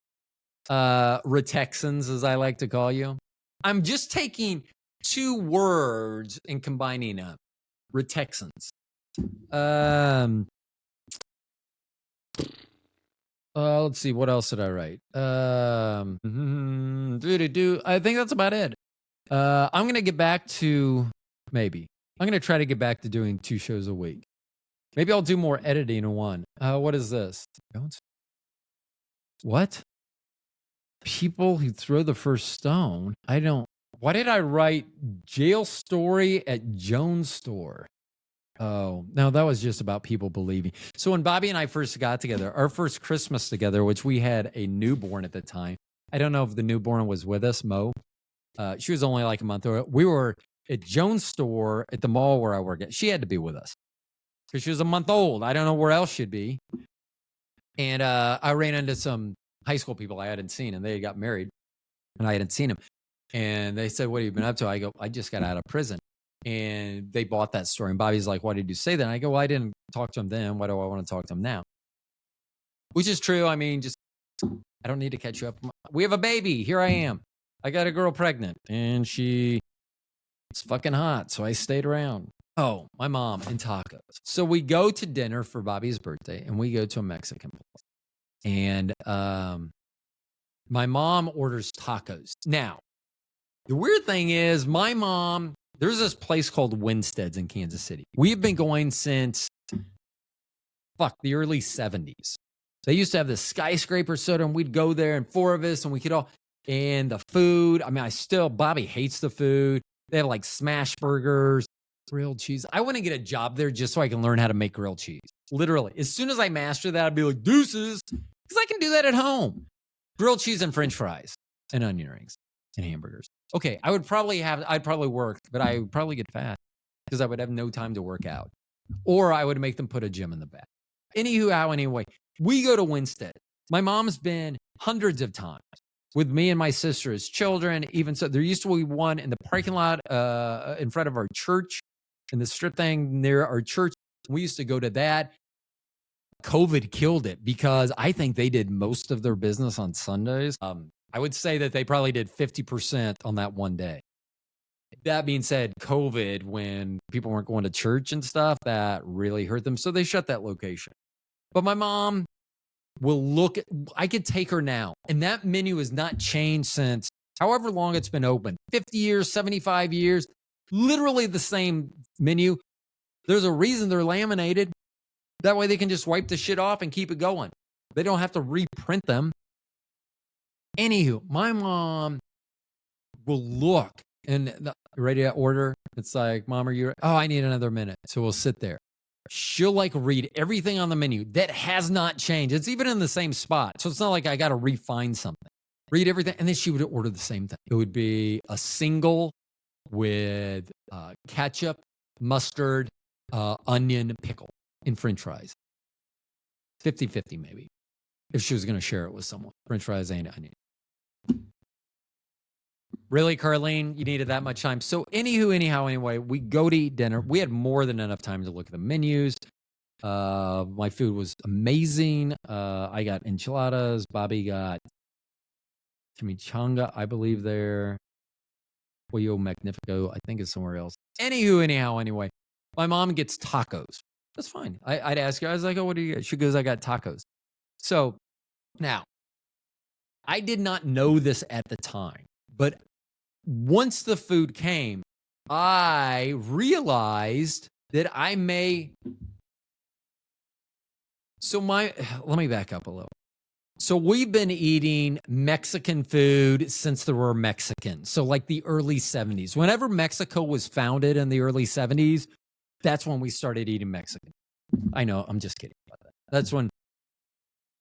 Retexans, as I like to call you. I'm just taking two words and combining them. Retexans. Let's see. What else did I write? I think that's about it. I'm going to get back to maybe. I'm going to try to get back to doing 2 shows a week. Maybe I'll do more editing in one. What is this? What? People who throw the first stone? I don't. Why did I write jail story at Jones store? Oh, no, that was just about people believing. So when Bobby and I first got together, our first Christmas together, which we had a newborn at the time. I don't know if the newborn was with us, Mo. She was only like a month old. We were at Jones store at the mall where I work at. She had to be with us because she was a month old. I don't know where else she'd be. And I ran into some high school people I hadn't seen, and they got married, and I hadn't seen them. And they said, "What have you been up to?" I go, "I just got out of prison." And they bought that story. And Bobby's like, "Why did you say that?" And I go, "Well, I didn't talk to him then. Why do I want to talk to him now?" Which is true. I mean, just I don't need to catch you up. We have a baby. Here I am. I got a girl pregnant, and she is fucking hot. So I stayed around. Oh, my mom and tacos. So we go to dinner for Bobby's birthday, and we go to a Mexican place. And my mom orders tacos. Now, the weird thing is my mom, there's this place called Winstead's in Kansas City. We've been going since, the early 70s. They used to have this skyscraper soda, and we'd go there, and 4 of us, and we could all, and the food, I mean, Bobby hates the food. They have like smash burgers, grilled cheese. I want to get a job there just so I can learn how to make grilled cheese. Literally. As soon as I master that, I'd be like, deuces, because I can do that at home. Grilled cheese and French fries and onion rings and hamburgers. Okay, I'd probably work, but I would probably get fat because I would have no time to work out. Or I would make them put a gym in the back. Anyway, we go to Winstead. My mom's been hundreds of times with me and my sister as children. Even so, there used to be one in the parking lot in front of our church, in the strip thing near our church. We used to go to that. COVID killed it because I think they did most of their business on Sundays. I would say that they probably did 50% on that one day. That being said, COVID, when people weren't going to church and stuff, that really hurt them. So they shut that location. But my mom will look at, I could take her now. And that menu has not changed since however long it's been open, 50 years, 75 years, literally the same menu. There's a reason they're laminated. That way they can just wipe the shit off and keep it going. They don't have to reprint them. Anywho, my mom will look and ready to order. It's like, "Mom, are you? Oh, I need another minute." So we'll sit there. She'll like read everything on the menu that has not changed. It's even in the same spot. So it's not like I got to refine something. Read everything. And then she would order the same thing. It would be a single with ketchup, mustard, onion, pickle, and French fries. 50-50 maybe. If she was going to share it with someone. French fries and onion. Really, Carlene? You needed that much time. So anyway, we go to eat dinner. We had more than enough time to look at the menus. My food was amazing. I got enchiladas. Bobby got chimichanga, I believe there. Pollo Magnifico, I think it's somewhere else. Anyway, my mom gets tacos. That's fine. I'd ask her, I was like, "Oh, what do you get?" She goes, "I got tacos." So now, I did not know this at the time, but once the food came, I realized that I may. Let me back up a little. So we've been eating Mexican food since there were Mexicans. So like the early 70s. Whenever Mexico was founded in the early 70s, that's when we started eating Mexican. I know, I'm just kidding about that. That's when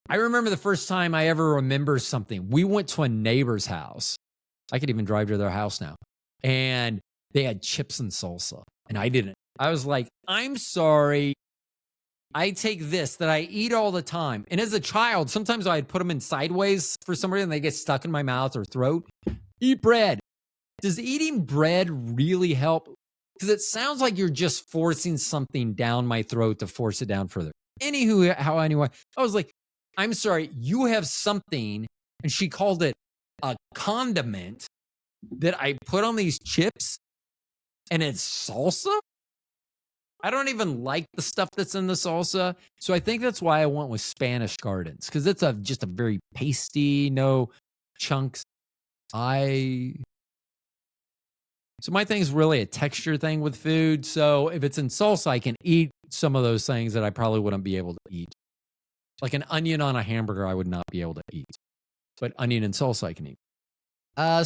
I remember the first time I ever remember something. We went to a neighbor's house. I could even drive to their house now. And they had chips and salsa. And I didn't. I was like, "I'm sorry. I take this that I eat all the time." And as a child, sometimes I'd put them in sideways for some reason. They get stuck in my mouth or throat. Eat bread. Does eating bread really help? Because it sounds like you're just forcing something down my throat to force it down further. Anyway, I was like, "I'm sorry, you have something," and she called it a condiment that I put on these chips and it's salsa. I don't even like the stuff that's in the salsa. So I think that's why I went with Spanish Gardens, because it's just a very pasty, no chunks. So my thing is really a texture thing with food. So if it's in salsa, I can eat some of those things that I probably wouldn't be able to eat. Like an onion on a hamburger, I would not be able to eat. But onion and salsa I can eat.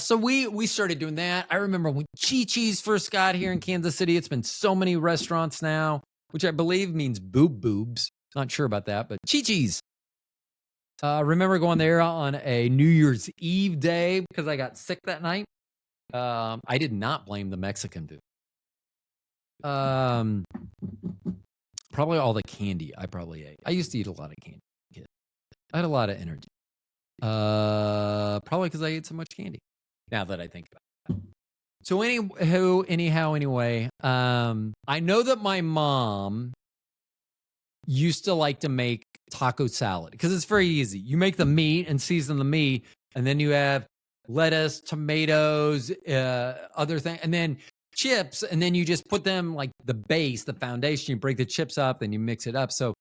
So we started doing that. I remember when Chi-Chi's first got here in Kansas City. It's been so many restaurants now, which I believe means boobs. Not sure about that, but Chi-Chi's. Remember going there on a New Year's Eve day because I got sick that night. I did not blame the Mexican food. Probably all the candy I probably ate. I used to eat a lot of candy. I had a lot of energy. Probably because I ate so much candy. Now that I think about it. So anyway, I know that my mom used to like to make taco salad because it's very easy. You make the meat and season the meat, and then you have lettuce, tomatoes, other things, and then chips, and then you just put them like the base, the foundation. You break the chips up and you mix it up. So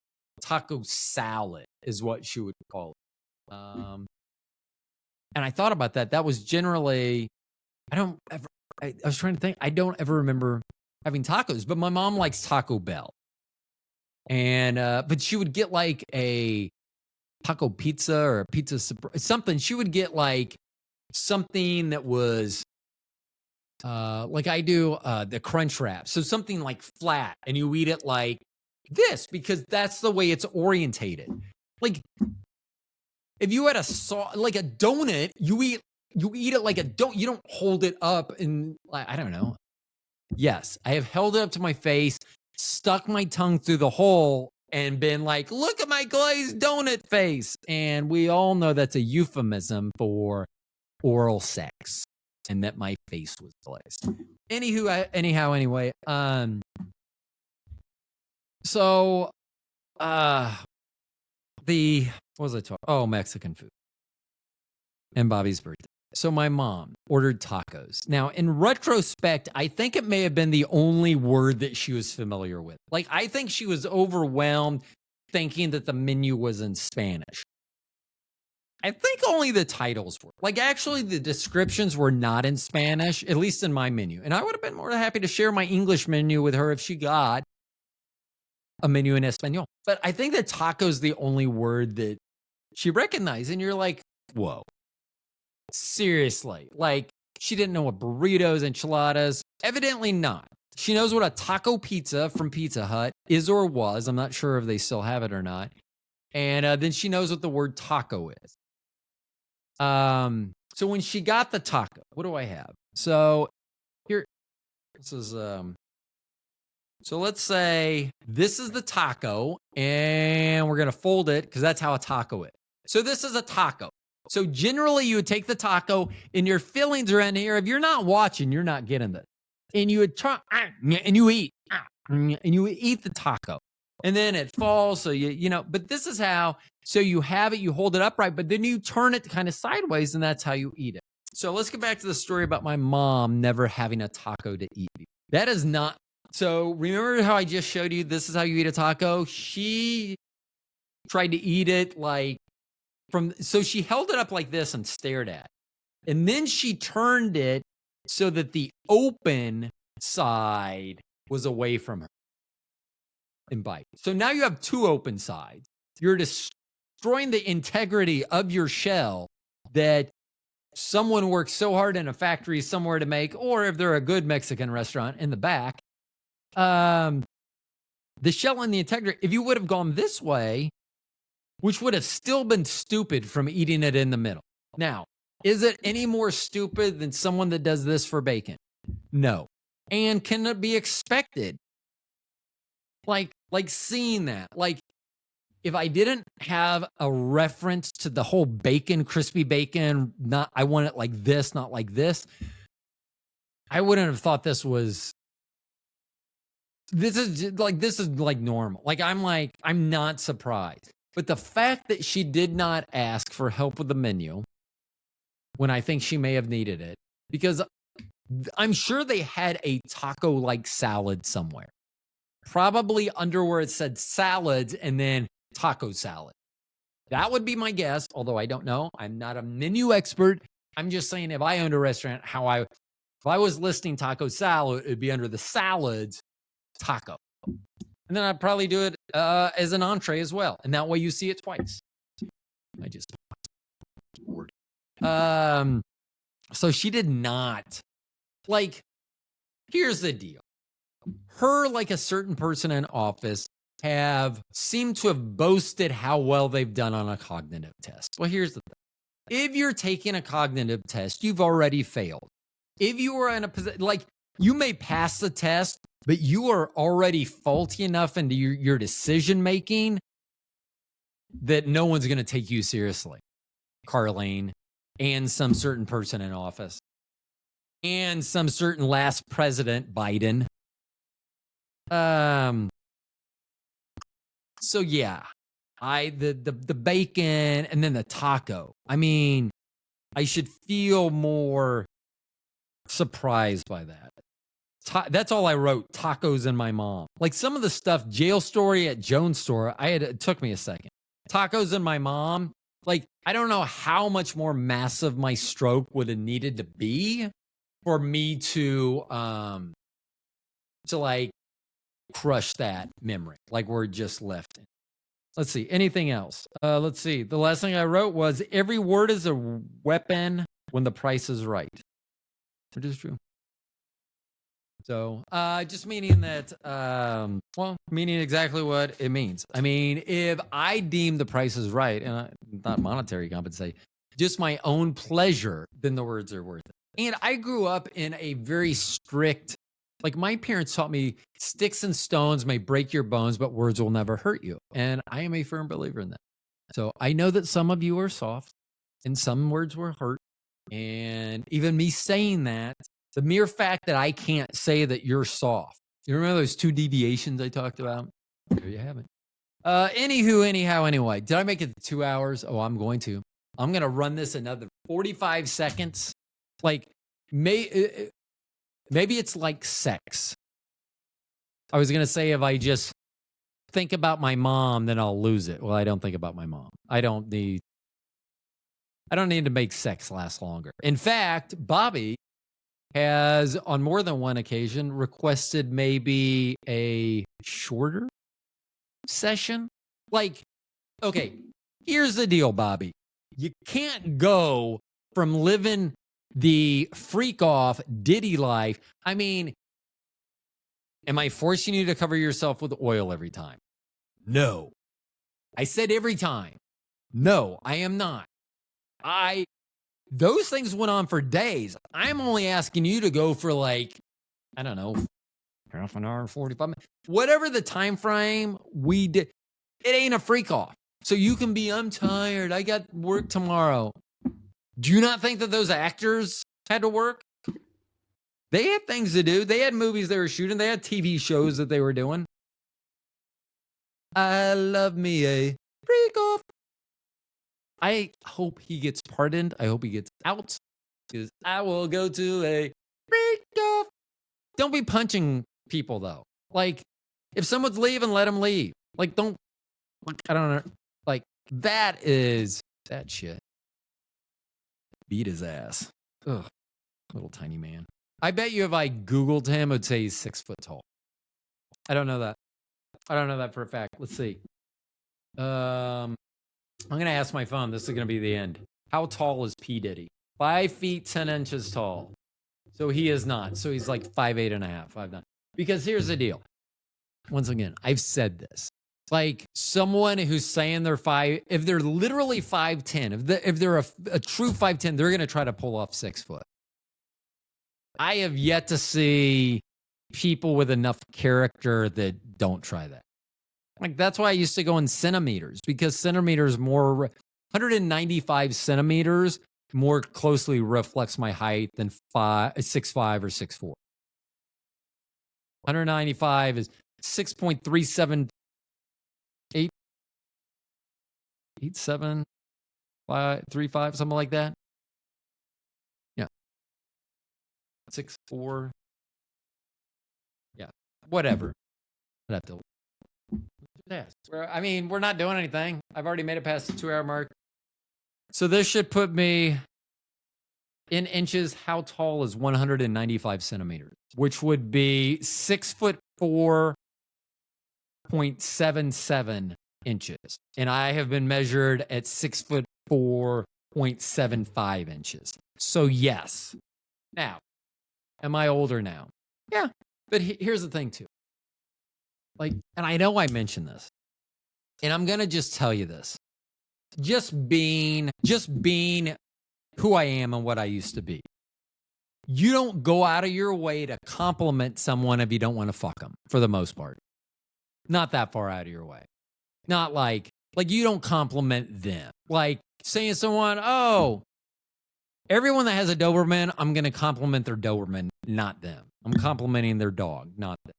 taco salad is what she would call it. And I thought about that. That was generally, I was trying to think. I don't ever remember having tacos, but my mom likes Taco Bell. And, but she would get like a taco pizza or a pizza, something. She would get like something that was, like I do, the crunch wrap. So something like flat, and you eat it like this because that's the way it's orientated. Like, if you had like a donut, you eat it like a donut. You don't hold it up and I don't know. Yes, I have held it up to my face, stuck my tongue through the hole, and been like, "Look at my glazed donut face." And we all know that's a euphemism for oral sex, and that my face was glazed. Anyway. So, what was I talking? Oh, Mexican food and Bobby's birthday. So my mom ordered tacos. Now, in retrospect, I think it may have been the only word that she was familiar with. Like, I think she was overwhelmed thinking that the menu was in Spanish. I think only the titles were. Like, actually, the descriptions were not in Spanish, at least in my menu. And I would have been more than happy to share my English menu with her if she got a menu in Espanol. But I think that taco is the only word that she recognized. And you're like, whoa. Seriously. Like, she didn't know what burritos, enchiladas. Evidently not. She knows what a taco pizza from Pizza Hut is or was. I'm not sure if they still have it or not. And then she knows what the word taco is. So when she got the taco, what do I have? So here, this is, so let's say this is the taco, and we're going to fold it because that's how a taco is. So this is a taco. So generally you would take the taco and your fillings are in here. If you're not watching, you're not getting this. And you would try, and you eat the taco. And then it falls, so but this is how, so you have it, you hold it upright, but then you turn it kind of sideways, and that's how you eat it. So let's get back to the story about my mom never having a taco to eat. That is not, so remember how I just showed you this is how you eat a taco? She tried to eat it like so she held it up like this and stared at it. And then she turned it so that the open side was away from her. And bite. So now you have two open sides. You're destroying the integrity of your shell that someone works so hard in a factory somewhere to make, or if they're a good Mexican restaurant in the back, the shell and the integrity. If you would have gone this way, which would have still been stupid from eating it in the middle. Now, is it any more stupid than someone that does this for bacon? No. And can it be expected? Like seeing that, like if I didn't have a reference to the whole bacon, crispy bacon, I want it like this, not like this, I wouldn't have thought this is like normal. Like, I'm not surprised. But the fact that she did not ask for help with the menu when I think she may have needed it, because I'm sure they had a taco-like salad somewhere. Probably under where it said salads and then taco salad. That would be my guess, although I don't know. I'm not a menu expert. I'm just saying if I owned a restaurant, if I was listing taco salad, it'd be under the salads taco. And then I'd probably do it as an entree as well. And that way you see it twice. I just so she did not. Like, here's the deal. Her, like a certain person in office, have seemed to have boasted how well they've done on a cognitive test. Well, here's the thing. If you're taking a cognitive test, you've already failed. If you are in a position, like, you may pass the test, but you are already faulty enough into your decision making that no one's going to take you seriously. Carlene and some certain person in office and some certain last president, Biden. So yeah, the bacon and then the taco. I mean, I should feel more surprised by that. That's all I wrote. Tacos and my mom. Like some of the stuff, jail story at Jones store. It took me a second. Tacos and my mom. Like, I don't know how much more massive my stroke would have needed to be for me to like crush that memory. Like we're just left. Let's see. Anything else? Let's see. The last thing I wrote was every word is a weapon when the price is right. It is true. So, just meaning that, meaning exactly what it means. I mean, if I deem the price is right, and not monetary compensation, just my own pleasure, then the words are worth it. And I grew up in a very strict, like my parents taught me sticks and stones may break your bones, but words will never hurt you. And I am a firm believer in that. So I know that some of you are soft and some words will hurt. And even me saying that, the mere fact that I can't say that you're soft. You remember those 2 deviations I talked about? There you have it. Anyway. Did I make it 2 hours? Oh, I'm going to. I'm going to run this another 45 seconds. Like, maybe it's like sex. I was going to say if I just think about my mom, then I'll lose it. Well, I don't think about my mom. I don't need to make sex last longer. In fact, Bobby has on more than one occasion requested maybe a shorter session. Like, okay, here's the deal, Bobby. You can't go from living the freak off Diddy life. I mean, am I forcing you to cover yourself with oil every time? No. I said every time. No, I am not. Those things went on for days. I'm only asking you to go for like, I don't know, half an hour, 45 minutes. Whatever the time frame we did, it ain't a freak off. So you can be, I'm tired. I got work tomorrow. Do you not think that those actors had to work? They had things to do. They had movies they were shooting. They had TV shows that they were doing. I love me a freak off. I hope he gets pardoned. I hope he gets out. Because I will go to a freak off. Don't be punching people, though. Like, if someone's leaving, let them leave. Like, don't, I don't know. Like, that shit. Beat his ass. Ugh, little tiny man. I bet you if I Googled him, it would say he's 6 foot tall. I don't know that. I don't know that for a fact. Let's see. I'm going to ask my phone. This is going to be the end. How tall is P. Diddy? 5 feet, 10 inches tall. So he is not. So he's like 5'8" and a half, 5'9". Because here's the deal. Once again, I've said this. Like someone who's saying they're if they're literally 5'10", if they're a true 5'10", they're going to try to pull off 6 foot. I have yet to see people with enough character that don't try that. Like that's why I used to go in centimeters, because centimeters more 195 centimeters more closely reflects my height than 6'5" or 6'4". 195 is 6.378 8735, something like that. Yeah. 6'4". Yeah, whatever. I'd have to. I mean, we're not doing anything. I've already made it past the 2 hour mark. So this should put me in inches. How tall is 195 centimeters, which would be 6'4.77" inches. And I have been measured at 6'4.75" inches. So yes. Now, am I older now? Yeah. But here's the thing too. Like, and I know I mentioned this, and I'm going to just tell you this. Just being who I am and what I used to be. You don't go out of your way to compliment someone if you don't want to fuck them, for the most part. Not that far out of your way. Not like you don't compliment them. Like saying to someone, oh, everyone that has a Doberman, I'm going to compliment their Doberman, not them. I'm complimenting their dog, not them.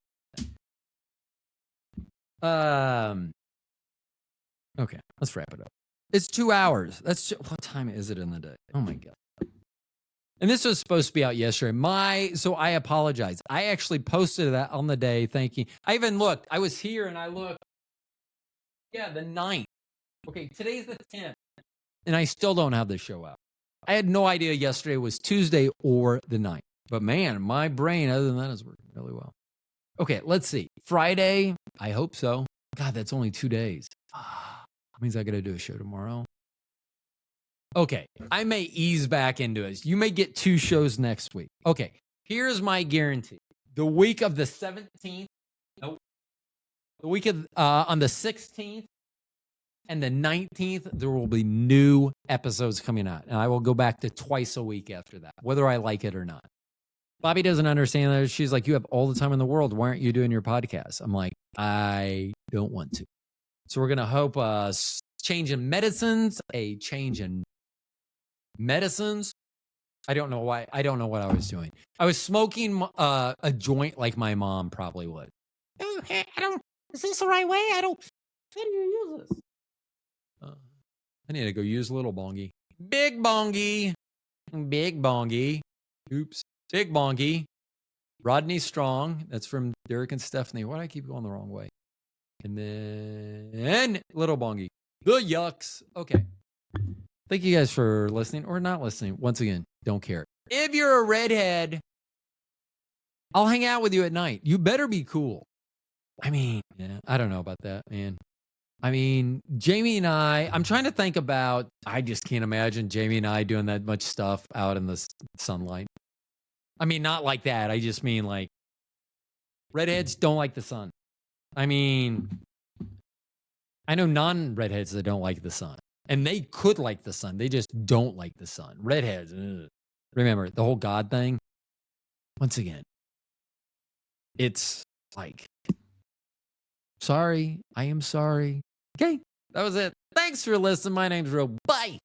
Okay, let's wrap it up. It's 2 hours. What time is it in the day? Oh my God. And this was supposed to be out yesterday. So I apologize. I actually posted that on the day thinking. I even looked. I was here and I looked. Yeah, the 9th. Okay, today's the 10th. And I still don't have this show out. I had no idea yesterday was Tuesday or the 9th. But man, my brain, other than that, is working really well. Okay, let's see. Friday, I hope so. God, that's only 2 days. That means I got to do a show tomorrow. Okay, I may ease back into it. You may get 2 shows next week. Okay, here's my guarantee. The week of the 17th, nope. The week of on the 16th and the 19th, there will be new episodes coming out. And I will go back to twice a week after that, whether I like it or not. Bobby doesn't understand that. She's like, you have all the time in the world. Why aren't you doing your podcast? I'm like, I don't want to. So we're going to hope a change in medicines. I don't know why. I don't know what I was doing. I was smoking a joint like my mom probably would. Is this the right way? How do you use this? I need to go use little bongy. Big bongy. Oops. Big bongy. Rodney Strong. That's from Derek and Stephanie. Why do I keep going the wrong way? And then little bongy. The yucks. Okay. Thank you guys for listening or not listening. Once again, don't care. If you're a redhead, I'll hang out with you at night. You better be cool. I mean, yeah, I don't know about that, man. I mean, Jamie and I'm trying to think about, I just can't imagine Jamie and I doing that much stuff out in the sunlight. I mean, not like that. I just mean like redheads don't like the sun. I mean, I know non-redheads that don't like the sun. And they could like the sun. They just don't like the sun. Redheads. Ugh. Remember, the whole God thing. Once again, it's like, sorry. I am sorry. Okay, that was it. Thanks for listening. My name's Ro. Bye.